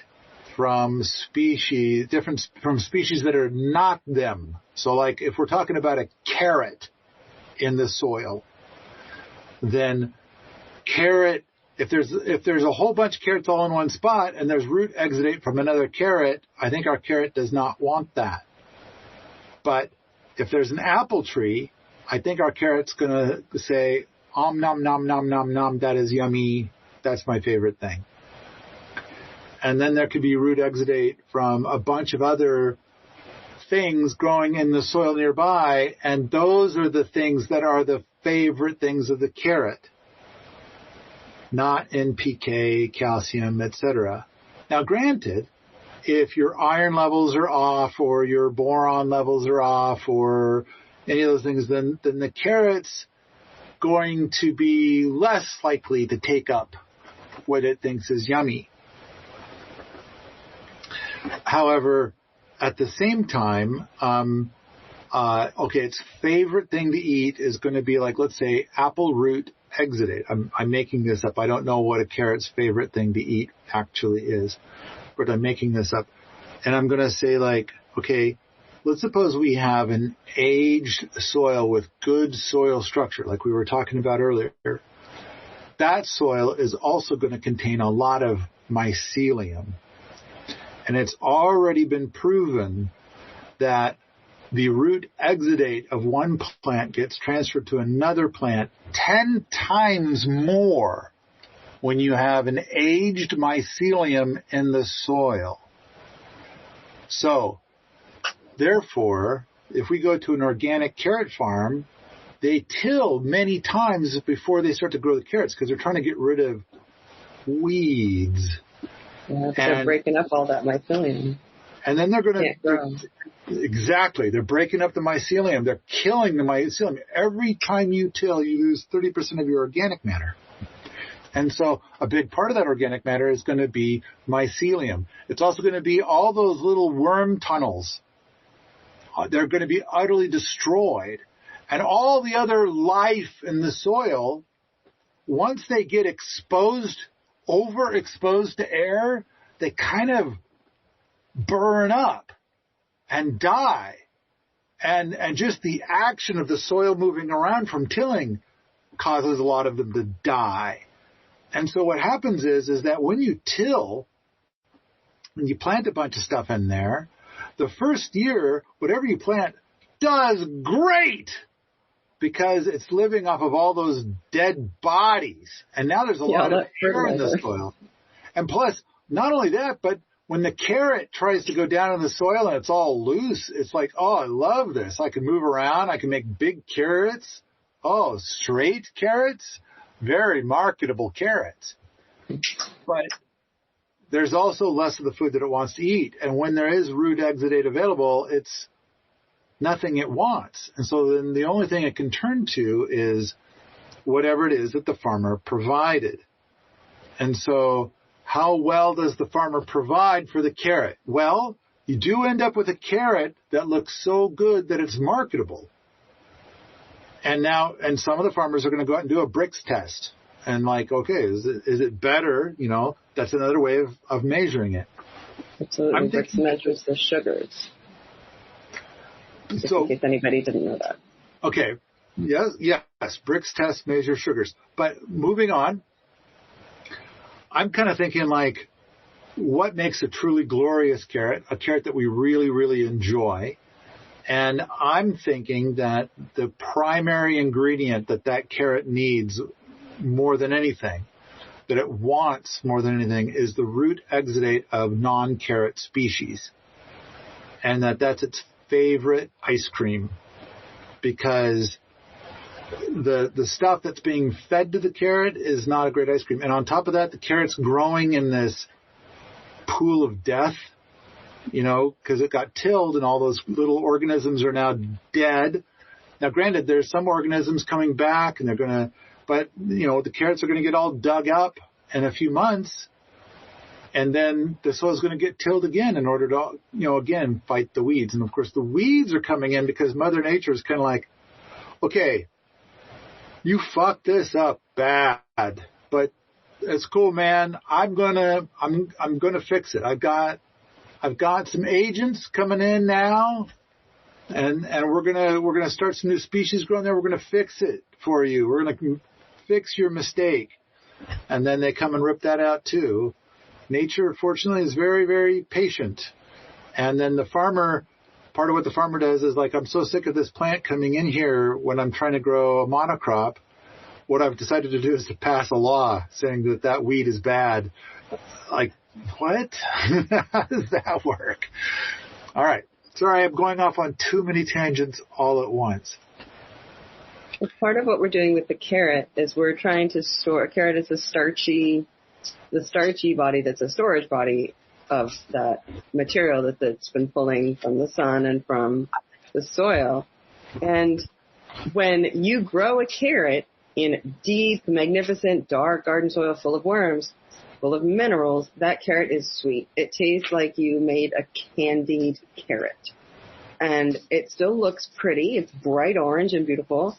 from species that are not them. So like if we're talking about a carrot in the soil, then carrot, if there's a whole bunch of carrots all in one spot and there's root exudate from another carrot, I think our carrot does not want that. But if there's an apple tree, I think our carrot's going to say, nom, nom, nom, nom, nom, that is yummy. That's my favorite thing. And then there could be root exudate from a bunch of other things growing in the soil nearby, and those are the things that are the favorite things of the carrot, not NPK, calcium, etc. Now, granted, if your iron levels are off or your boron levels are off or any of those things, then the carrot's going to be less likely to take up what it thinks is yummy. However, at the same time, its favorite thing to eat is going to be like, let's say, apple root exudate. I'm making this up. I don't know what a carrot's favorite thing to eat actually is, but I'm making this up. And I'm going to say like, okay, let's suppose we have an aged soil with good soil structure, like we were talking about earlier. That soil is also going to contain a lot of mycelium. And it's already been proven that the root exudate of one plant gets transferred to another plant 10 times more when you have an aged mycelium in the soil. So, therefore, if we go to an organic carrot farm, they till many times before they start to grow the carrots because they're trying to get rid of weeds. Yeah, they're breaking up all that mycelium. And then they're going to... Exactly. They're breaking up the mycelium. They're killing the mycelium. Every time you till, you lose 30% of your organic matter. And so a big part of that organic matter is going to be mycelium. It's also going to be all those little worm tunnels. They're going to be utterly destroyed. And all the other life in the soil, once they get overexposed to air, they kind of burn up and die. And just the action of the soil moving around from tilling causes a lot of them to die. And so what happens is that when you till, and you plant a bunch of stuff in there, the first year, whatever you plant does great because it's living off of all those dead bodies. And now there's a lot of air in the soil. And plus, not only that, but when the carrot tries to go down in the soil and it's all loose, it's like, oh, I love this. I can move around. I can make big carrots. Oh, straight carrots. Very marketable carrots. But there's also less of the food that it wants to eat. And when there is root exudate available, it's nothing it wants. And so then the only thing it can turn to is whatever it is that the farmer provided. And so how well does the farmer provide for the carrot? Well, you do end up with a carrot that looks so good that it's marketable. And some of the farmers are going to go out and do a bricks test. And like, okay, is it better? You know, that's another way of measuring it. Absolutely. Bricks measures the sugars. Just in case anybody didn't know that. Okay. Yes. Bricks test measure sugars. But moving on, I'm kind of thinking like, what makes a truly glorious carrot, a carrot that we really, really enjoy? And I'm thinking that the primary ingredient that carrot needs more than anything, that it wants more than anything, is the root exudate of non-carrot species. And that's its favorite ice cream, because the stuff that's being fed to the carrot is not a great ice cream. And on top of that, the carrot's growing in this pool of death, you know, because it got tilled and all those little organisms are now dead. Now, granted, there's some organisms coming back and but, you know, the carrots are going to get all dug up in a few months, and then the soil's going to get tilled again in order to, you know, again, fight the weeds. And of course, the weeds are coming in because Mother Nature is kind of like, okay, you fucked this up bad, but it's cool, man. I'm gonna fix it. I've got some agents coming in now, and we're gonna start some new species growing there. We're gonna fix it for you. We're gonna fix your mistake. And then they come and rip that out too. Nature, fortunately, is very, very patient. And then the farmer, part of what the farmer does is like, I'm so sick of this plant coming in here when I'm trying to grow a monocrop. What I've decided to do is to pass a law saying that weed is bad. Like, what? How does that work? All right. Sorry, I'm going off on too many tangents all at once. Well, part of what we're doing with the carrot is we're trying to store. A carrot is the starchy body that's a storage body of that material that's been pulling from the sun and from the soil. And when you grow a carrot in deep, magnificent, dark garden soil full of worms, full of minerals, that carrot is sweet. It tastes like you made a candied carrot. And it still looks pretty. It's bright orange and beautiful.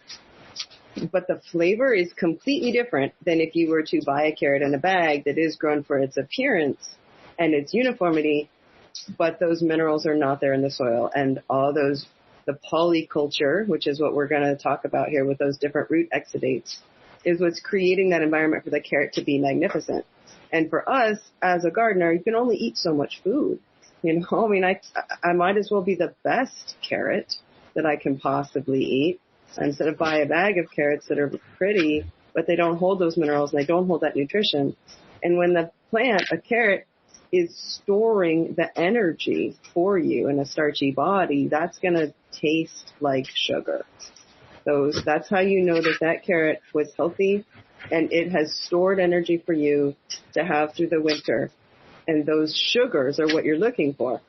But the flavor is completely different than if you were to buy a carrot in a bag that is grown for its appearance and its uniformity, but those minerals are not there in the soil. And all those, the polyculture, which is what we're going to talk about here with those different root exudates, is what's creating that environment for the carrot to be magnificent. And for us, as a gardener, you can only eat so much food. You know, I mean, I might as well be the best carrot that I can possibly eat, instead of buy a bag of carrots that are pretty, but they don't hold those minerals and they don't hold that nutrition. And when the plant, a carrot, is storing the energy for you in a starchy body, that's going to taste like sugar. So that's how you know that carrot was healthy and it has stored energy for you to have through the winter. And those sugars are what you're looking for,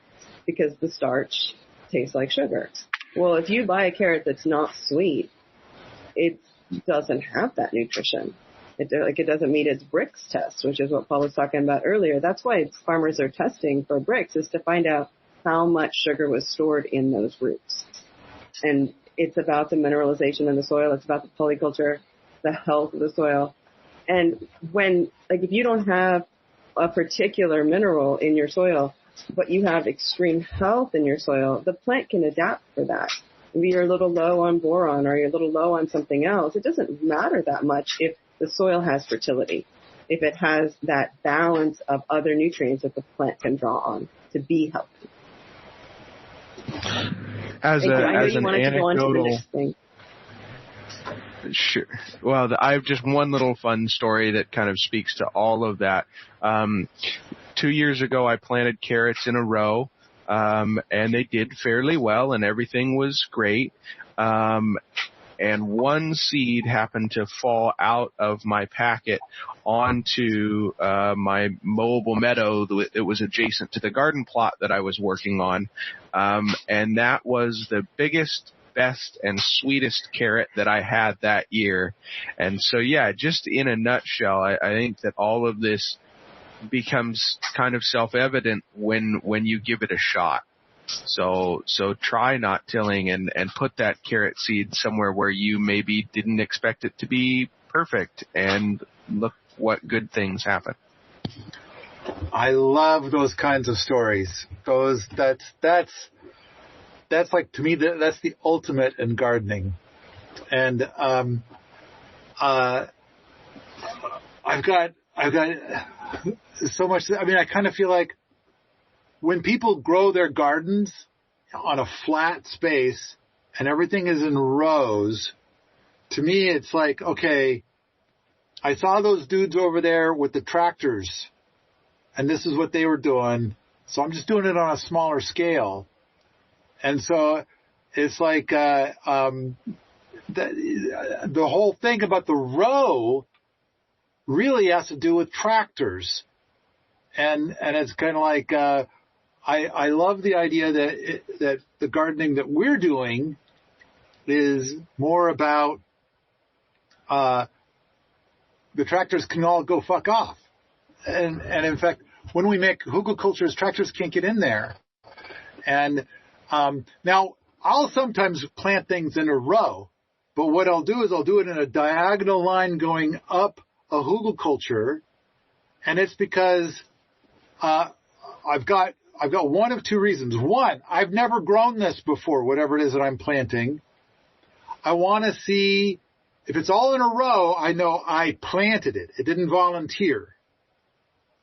because the starch tastes like sugar. Well, if you buy a carrot that's not sweet, it doesn't have that nutrition. It doesn't meet its bricks test, which is what Paul was talking about earlier. That's why farmers are testing for bricks, is to find out how much sugar was stored in those roots. And it's about the mineralization in the soil. It's about the polyculture, the health of the soil. And if you don't have a particular mineral in your soil, but you have extreme health in your soil, the plant can adapt for that. Maybe you're a little low on boron or you're a little low on something else. It doesn't matter that much if the soil has fertility, if it has that balance of other nutrients that the plant can draw on to be healthy. As an anecdotal, sure. Well, I have just one little fun story that kind of speaks to all of that. 2 years ago, I planted carrots in a row, and they did fairly well, and everything was great. And one seed happened to fall out of my packet onto my mowable meadow that was adjacent to the garden plot that I was working on. And that was the biggest, best, and sweetest carrot that I had that year. And so, yeah, just in a nutshell, I think that all of this becomes kind of self-evident when you give it a shot. So try not tilling and put that carrot seed somewhere where you maybe didn't expect it to be perfect, and look what good things happen. I love those kinds of stories. That's like, to me, that's the ultimate in gardening. And I've got so much. I mean, I kind of feel like when people grow their gardens on a flat space and everything is in rows, to me, it's like, okay, I saw those dudes over there with the tractors, and this is what they were doing. So I'm just doing it on a smaller scale. And so it's like the whole thing about the row really has to do with tractors. And it's kind of like I love the idea that the gardening that we're doing is more about the tractors can all go fuck off. And in fact, when we make hugelkulturs, tractors can't get in there. And now I'll sometimes plant things in a row, but what I'll do is I'll do it in a diagonal line going up a hugelkultur, and it's because I've got one of two reasons. One, I've never grown this before, whatever it is that I'm planting. I want to see if it's all in a row. I know I planted it. It didn't volunteer.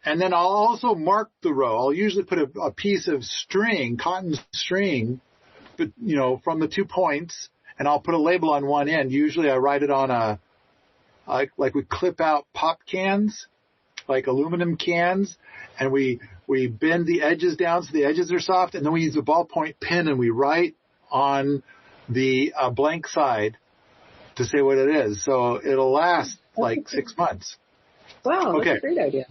And then I'll also mark the row. I'll usually put a piece of string, cotton string, but from the 2 points, and I'll put a label on one end. Usually I write it on like we clip out pop cans, like aluminum cans, and we bend the edges down so the edges are soft, and then we use a ballpoint pen and we write on the blank side to say what it is. So it'll last like 6 months. Wow, that's a great idea.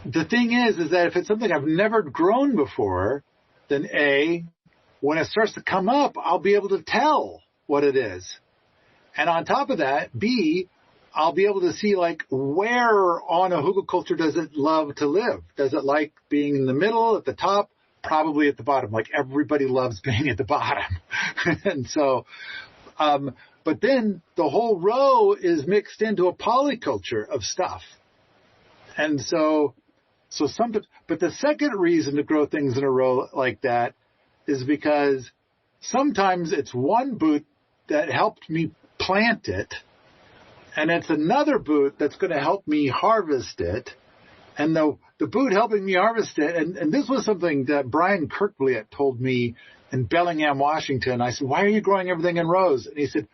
The thing is that if it's something I've never grown before, then A, when it starts to come up, I'll be able to tell what it is. And on top of that, B, I'll be able to see like where on a hugelkultur does it love to live? Does it like being in the middle, at the top, probably at the bottom? Like everybody loves being at the bottom. And so, but then the whole row is mixed into a polyculture of stuff. And so sometimes, but the second reason to grow things in a row like that is because sometimes it's one boot that helped me plant it, and it's another boot that's going to help me harvest it. And the boot helping me harvest it, and this was something that Brian Kirkbliet told me in Bellingham, Washington. I said, why are you growing everything in rows? And he said,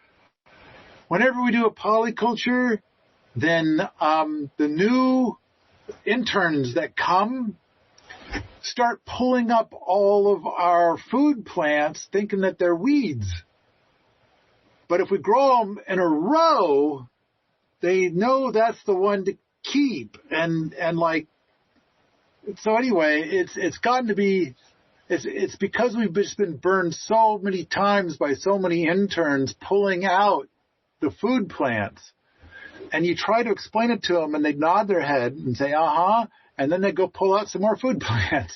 whenever we do a polyculture, then the new interns that come start pulling up all of our food plants thinking that they're weeds. But if we grow them in a row, they know that's the one to keep. And like, so anyway, it's gotten to be, it's because we've just been burned so many times by so many interns pulling out the food plants. And you try to explain it to them, and they nod their head and say, uh-huh, and then they go pull out some more food plants.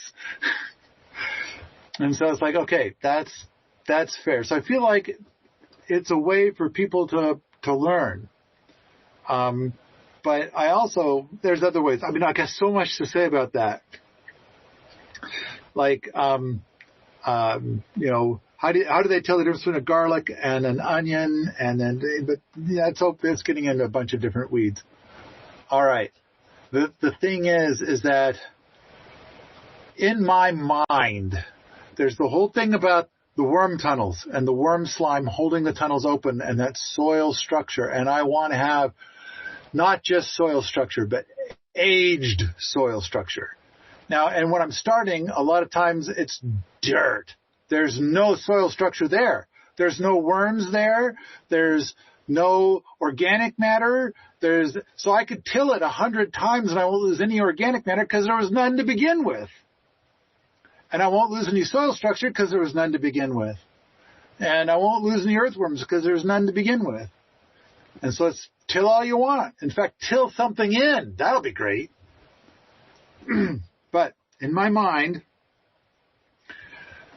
And so it's like, okay, that's fair. So I feel like it's a way for people to learn. But I also, there's other ways. I mean, I got so much to say about that. Like, how do they tell the difference between a garlic and an onion? And then, but yeah, it's getting into a bunch of different weeds. All right. The thing is that in my mind, there's the whole thing about the worm tunnels and the worm slime holding the tunnels open and that soil structure. And I want to have not just soil structure, but aged soil structure. Now, and when I'm starting, a lot of times it's dirt. There's no soil structure there. There's no worms there. There's no organic matter. So I could till it 100 times and I won't lose any organic matter because there was none to begin with. And I won't lose any soil structure because there was none to begin with. And I won't lose any earthworms because there's none to begin with. And so let's till all you want. In fact, till something in. That'll be great. But in my mind,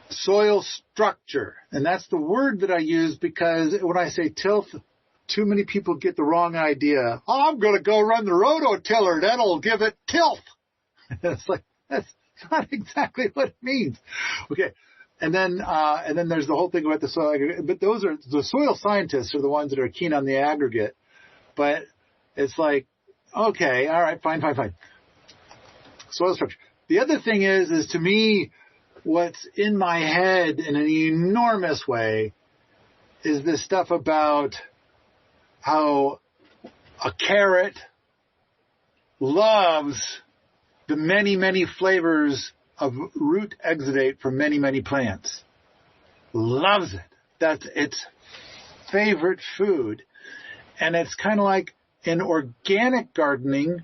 soil structure. And that's the word that I use because when I say tilth, too many people get the wrong idea. Oh, I'm going to go run the rototiller. That'll give it tilth. It's like, that's not exactly what it means. Okay. And then there's the whole thing about the soil aggregate. But those are the soil scientists are the ones that are keen on the aggregate. But it's like, okay, all right, fine. Soil structure. The other thing is to me, what's in my head in an enormous way is this stuff about how a carrot loves the many, many flavors of root exudate from many, many plants. Loves it. That's its favorite food. And it's kind of like in organic gardening,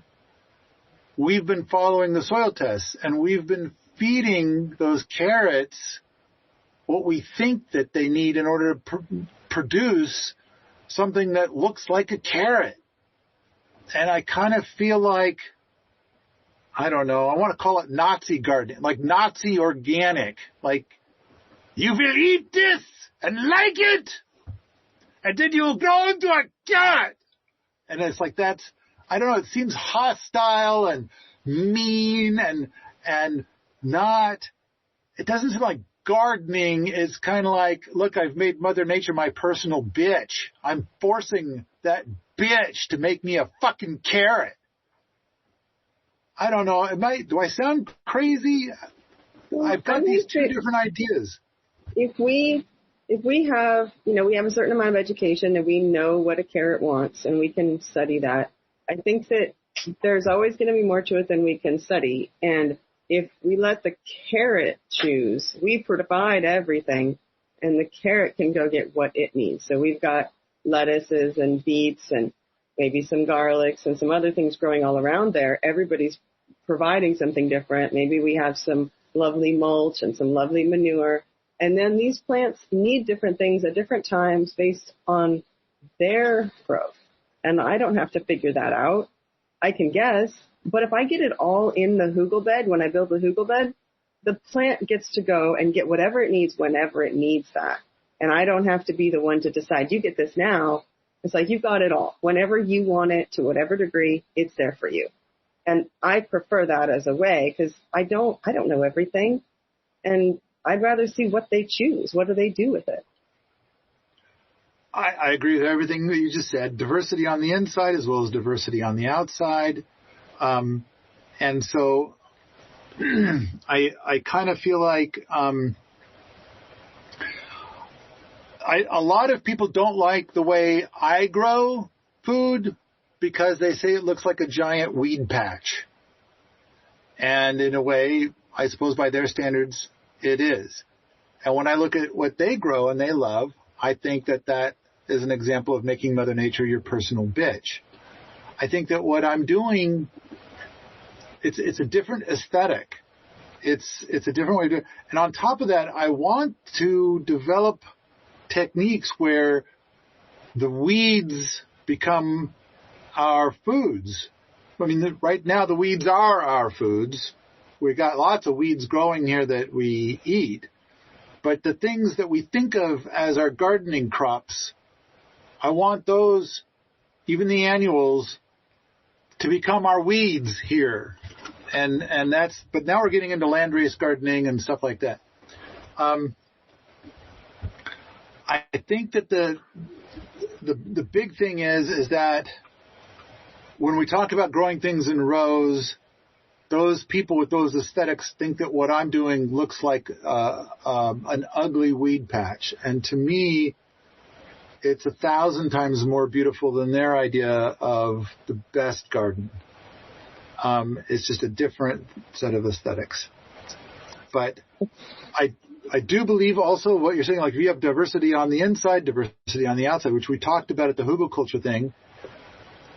we've been following the soil tests and we've been feeding those carrots what we think that they need in order to produce something that looks like a carrot. And I kind of feel like, I don't know, I want to call it Nazi gardening, like Nazi organic. Like, you will eat this and like it, and then you'll grow into a carrot. And it's like that's, I don't know, it seems hostile and mean and not, it doesn't seem like gardening is kind of like, look, I've made Mother Nature my personal bitch. I'm forcing that bitch to make me a fucking carrot. I don't know. Do I sound crazy? I've got these two different ideas. If we have, we have a certain amount of education and we know what a carrot wants and we can study that, I think that there's always going to be more to it than we can study. And if we let the carrot choose, we provide everything and the carrot can go get what it needs. So we've got lettuces and beets and maybe some garlics and some other things growing all around there. Everybody's providing something different. Maybe we have some lovely mulch and some lovely manure. And then these plants need different things at different times based on their growth. And I don't have to figure that out. I can guess. But if I get it all in the hugel bed, when I build the hugel bed, the plant gets to go and get whatever it needs whenever it needs that. And I don't have to be the one to decide, you get this now. It's like, you've got it all. Whenever you want it, to whatever degree, it's there for you. And I prefer that as a way because I don't know everything. And I'd rather see what they choose. What do they do with it? I agree with everything that you just said. Diversity on the inside as well as diversity on the outside. And so I kind of feel like a lot of people don't like the way I grow food because they say it looks like a giant weed patch. And in a way, I suppose by their standards, it is. And when I look at what they grow and they love, I think that that is an example of making Mother Nature your personal bitch. I think that what I'm doing, it's a different aesthetic. It's a different way to do it. And on top of that, I want to develop techniques where the weeds become our foods. I mean, right now the weeds are our foods. We've got lots of weeds growing here that we eat. But the things that we think of as our gardening crops, I want those, even the annuals, to become our weeds here. And that's, but now we're getting into landrace gardening and stuff like that. I think that the big thing is that when we talk about growing things in rows, those people with those aesthetics think that what I'm doing looks like an ugly weed patch. And to me, it's 1,000 times more beautiful than their idea of the best garden. It's just a different set of aesthetics. But I do believe also what you're saying, like if you have diversity on the inside, diversity on the outside, which we talked about at the hugel culture thing,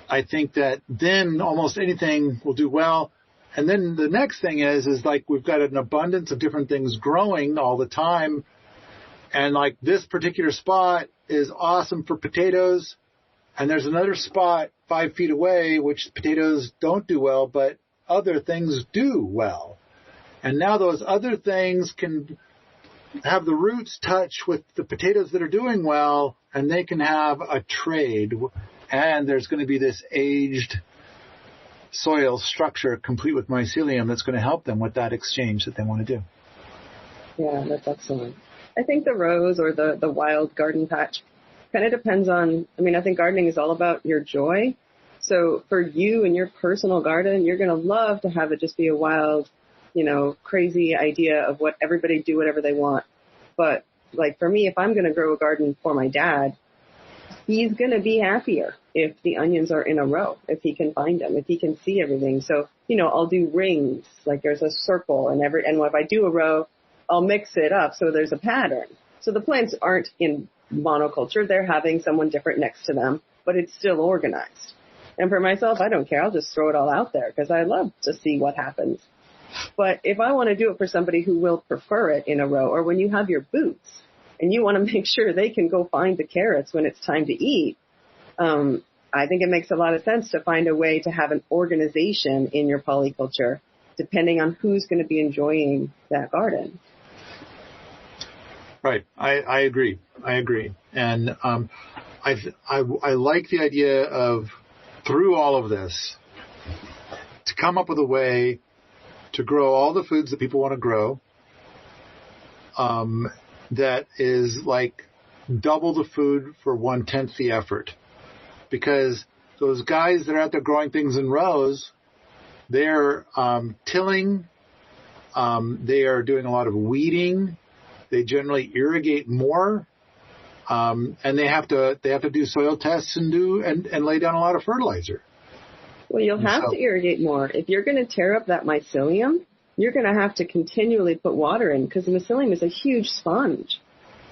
I think that then almost anything will do well. And then the next thing is like we've got an abundance of different things growing all the time. And like this particular spot is awesome for potatoes. And there's another spot 5 feet away, which potatoes don't do well, but other things do well. And now those other things can have the roots touch with the potatoes that are doing well, and they can have a trade. And there's going to be this aged soil structure complete with mycelium that's going to help them with that exchange that they want to do. Yeah, that's excellent. I think the rows or the wild garden patch kind of depends on, I think gardening is all about your joy. So for you and your personal garden, you're going to love to have it just be a wild, crazy idea of what everybody do whatever they want. But like for me, if I'm going to grow a garden for my dad, he's going to be happier if the onions are in a row, if he can find them, if he can see everything. So, I'll do rings, like there's a circle and if I do a row, I'll mix it up so there's a pattern. So the plants aren't in monoculture. They're having someone different next to them, but it's still organized. And for myself, I don't care. I'll just throw it all out there because I love to see what happens. But if I want to do it for somebody who will prefer it in a row, or when you have your boots and you want to make sure they can go find the carrots when it's time to eat, I think it makes a lot of sense to find a way to have an organization in your polyculture, depending on who's going to be enjoying that garden. Right. I agree. And I like the idea of, through all of this, to come up with a way to grow all the foods that people want to grow, that is like double the food for 1/10 the effort. Because those guys that are out there growing things in rows, they're tilling, they are doing a lot of weeding, they generally irrigate more, and they have to do soil tests and lay down a lot of fertilizer. Well, you'll have to irrigate more. If you're going to tear up that mycelium, you're going to have to continually put water in because the mycelium is a huge sponge.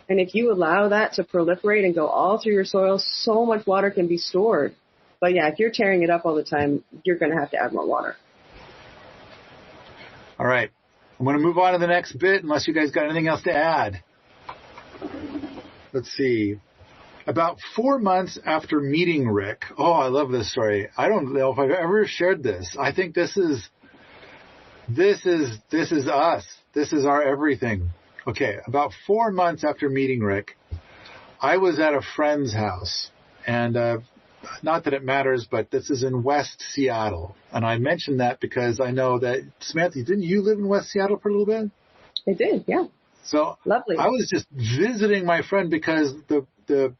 And if you allow that to proliferate and go all through your soil, so much water can be stored. But yeah, if you're tearing it up all the time, you're going to have to add more water. All right. I'm going to move on to the next bit unless you guys got anything else to add. Let's see. About 4 months after meeting Rick. Oh, I love this story. I don't know if I've ever shared this. I think this is us. This is our everything. Okay, about 4 months after meeting Rick, I was at a friend's house. And not that it matters, but this is in West Seattle. And I mentioned that because I know that, Samantha, didn't you live in West Seattle for a little bit? I did, yeah. So lovely. I was just visiting my friend because the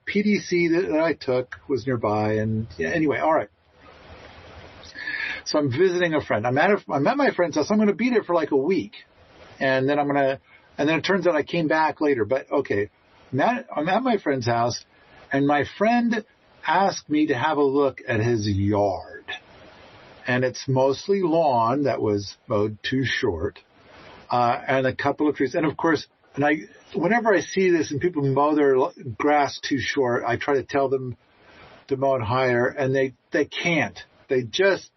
PDC that I took was nearby. And yeah, anyway, all right. So I'm visiting a friend. I'm at my friend's house. I'm going to be there for like a week. And then and then it turns out I came back later. But okay, I'm at my friend's house, and my friend asked me to have a look at his yard. And it's mostly lawn that was mowed too short, and a couple of trees. And of course, whenever I see this and people mow their grass too short, I try to tell them to mow it higher, and they can't. They just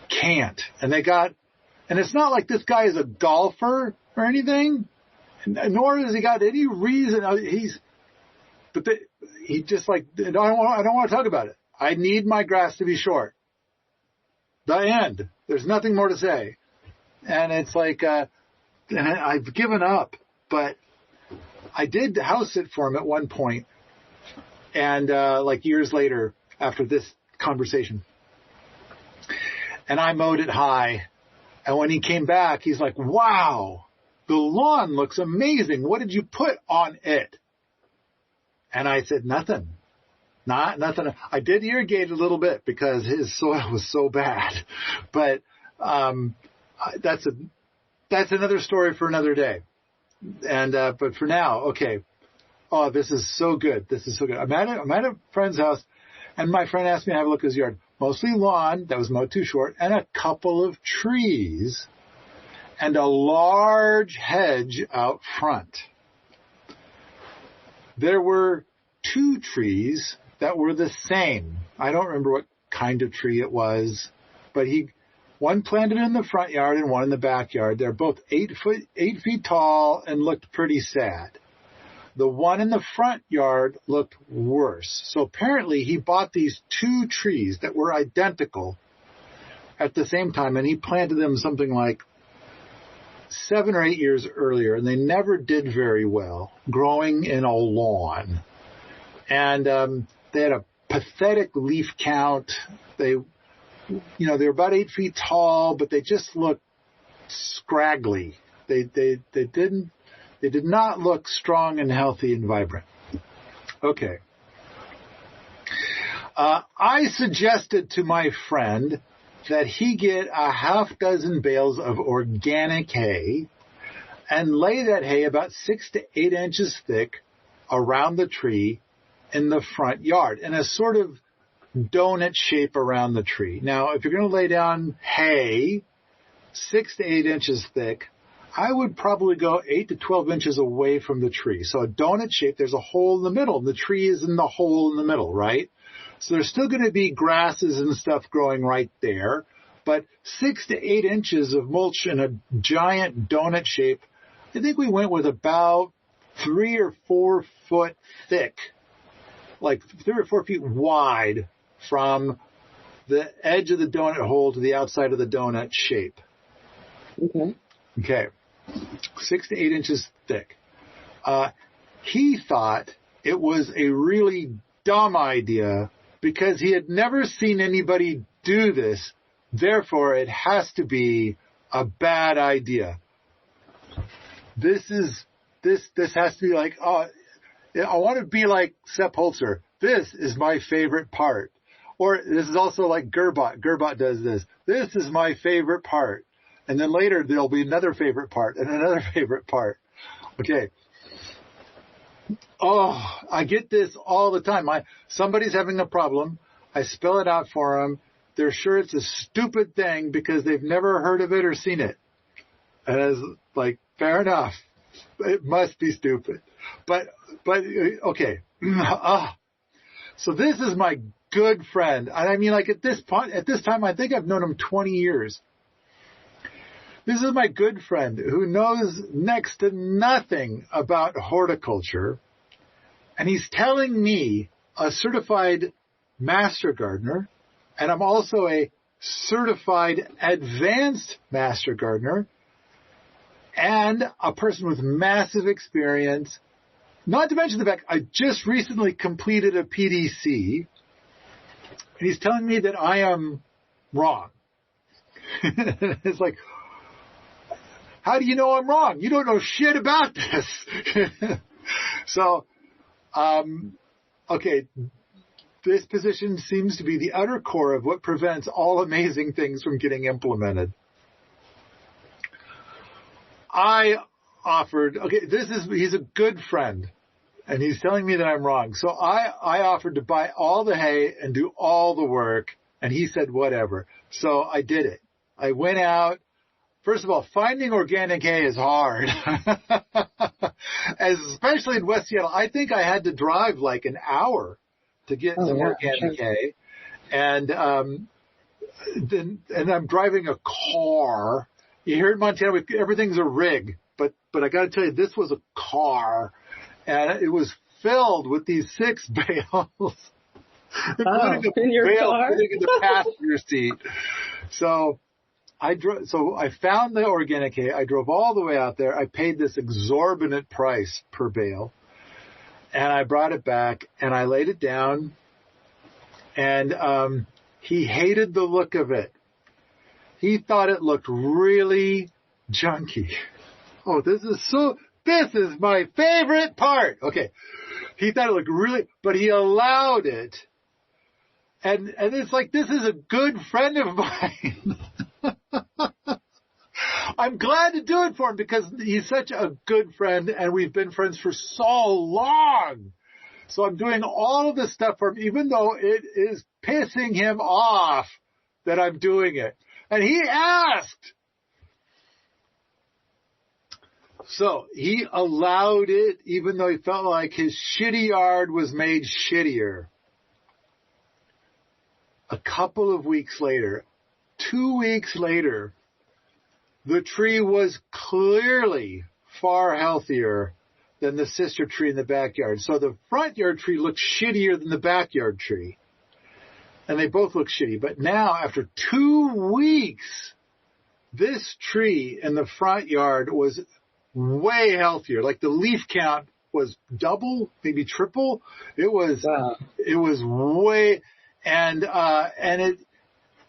can't. And it's not like this guy is a golfer or anything, nor has he got any reason. He just like, I don't want to talk about it. I need my grass to be short. The end. There's nothing more to say. And it's like, and I've given up, but I did house sit for him at one point. And like years later, after this conversation, and I mowed it high. And when he came back, he's like, wow, the lawn looks amazing. What did you put on it? And I said, nothing. Nothing. I did irrigate a little bit because his soil was so bad. But that's another story for another day. And but for now, okay. Oh, this is so good. This is so good. I'm at a friend's house, and my friend asked me to have a look at his yard. Mostly lawn that was mowed too short, and a couple of trees, and a large hedge out front. There were 2 trees that were the same. I don't remember what kind of tree it was, but one planted in the front yard and one in the backyard. They're both 8 feet tall and looked pretty sad. The one in the front yard looked worse. So apparently he bought these 2 trees that were identical at the same time, and he planted them something like 7 or 8 years earlier, and they never did very well growing in a lawn. And they had a pathetic leaf count. They were about 8 feet tall, but they just looked scraggly. They did not look strong and healthy and vibrant. Okay. I suggested to my friend that he get a half dozen bales of organic hay and lay that hay about 6 to 8 inches thick around the tree in the front yard in a sort of donut shape around the tree. Now, if you're going to lay down hay 6 to 8 inches thick, I would probably go 8 to 12 inches away from the tree. So a donut shape, there's a hole in the middle. The tree is in the hole in the middle, right? So there's still going to be grasses and stuff growing right there. But 6 to 8 inches of mulch in a giant donut shape, I think we went with about 3 or 4 foot thick, like 3 or 4 feet wide from the edge of the donut hole to the outside of the donut shape. Okay. 6 to 8 inches thick. He thought it was a really dumb idea because he had never seen anybody do this. Therefore, it has to be a bad idea. This has to be like, I want to be like Sepp Holzer. This is my favorite part. Or this is also like Gerbot. Gerbot does this. This is my favorite part. And then later there'll be another favorite part and another favorite part. Okay. Oh, I get this all the time. Somebody's having a problem. I spell it out for them. They're sure it's a stupid thing because they've never heard of it or seen it. And it's like, fair enough. It must be stupid. But okay. So this is my good friend. And I mean, like at this time, I think I've known him 20 years. This is my good friend who knows next to nothing about horticulture. And he's telling me, a certified master gardener, and I'm also a certified advanced master gardener, and a person with massive experience. Not to mention the fact I just recently completed a PDC, and he's telling me that I am wrong. It's like, how do you know I'm wrong? You don't know shit about this. So, okay, this position seems to be the utter core of what prevents all amazing things from getting implemented. I offered, he's a good friend, and he's telling me that I'm wrong. So I offered to buy all the hay and do all the work, and he said whatever. So I did it. I went out. First of all, finding organic hay is hard, especially in West Seattle. I think I had to drive like an hour to get some organic hay, and I'm driving a car. You hear in Montana, everything's a rig, but I got to tell you, this was a car, and it was filled with these 6 bales, including a bale sitting in the passenger seat. So I found the organic hay. I drove all the way out there. I paid this exorbitant price per bale, and I brought it back and I laid it down, and he hated the look of it. He thought it looked really junky. Oh, this is my favorite part. Okay. He thought it looked really, but he allowed it. And it's like, this is a good friend of mine. I'm glad to do it for him because he's such a good friend and we've been friends for so long. So I'm doing all of this stuff for him, even though it is pissing him off that I'm doing it. And he asked. So he allowed it, even though he felt like his shitty yard was made shittier. A couple of weeks later, 2 weeks later, the tree was clearly far healthier than the sister tree in the backyard. So the front yard tree looked shittier than the backyard tree. And they both look shitty. But now, after 2 weeks, This tree in the front yard was way healthier. Like the leaf count was double, maybe triple. It was way, and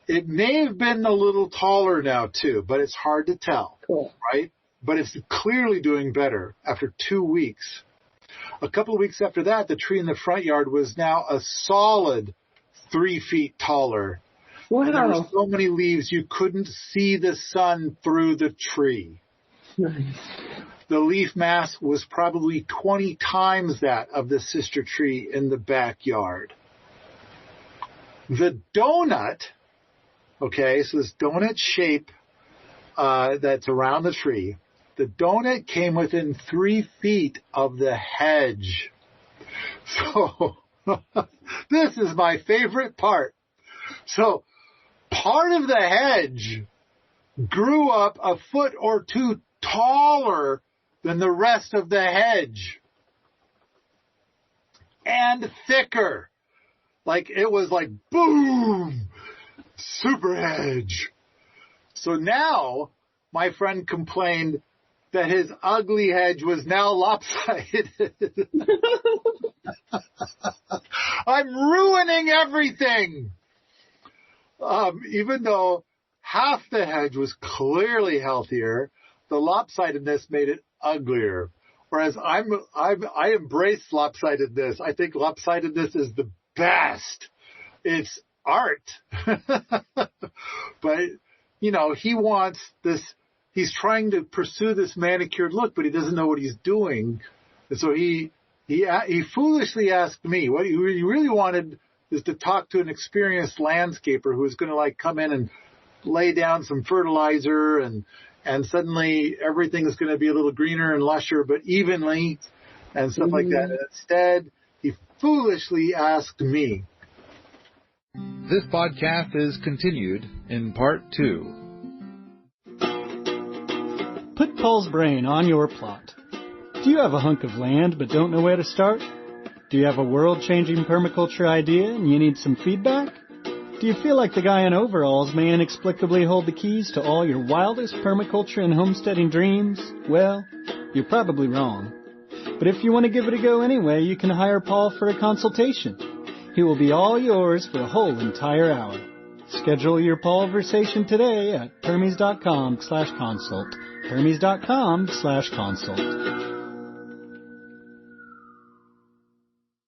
it may have been a little taller now too, but it's hard to tell. Cool. Right? But it's clearly doing better after 2 weeks. A couple of weeks after that, the tree in the front yard was now a solid 3 feet taller. Wow. And there were so many leaves you couldn't see the sun through the tree. Nice. The leaf mass was probably 20 times that of the sister tree in the backyard. The donut, okay, so this donut shape that's around the tree, the donut came within 3 feet of the hedge. So this is my favorite part. So part of the hedge grew up a foot or two taller than the rest of the hedge and thicker. Like it was like, boom, super hedge. So now my friend complained that his ugly hedge was now lopsided. I'm ruining everything. Even though half the hedge was clearly healthier, the lopsidedness made it uglier. Whereas I embrace lopsidedness. I think lopsidedness is the best. It's art. But, you know, he wants this. He's trying to pursue this manicured look, but he doesn't know what he's doing. And so he foolishly asked me. What he really wanted is to talk to an experienced landscaper who's going to like come in and lay down some fertilizer and suddenly everything is going to be a little greener and lusher, but evenly and stuff like that. And instead, he foolishly asked me. This podcast is continued in part 2. Put Paul's brain on your plot. Do you have a hunk of land but don't know where to start? Do you have a world-changing permaculture idea and you need some feedback? Do you feel like the guy in overalls may inexplicably hold the keys to all your wildest permaculture and homesteading dreams? Well, you're probably wrong. But if you want to give it a go anyway, you can hire Paul for a consultation. He will be all yours for a whole entire hour. Schedule your Paulversation today at permies.com/consult. permies.com/consult.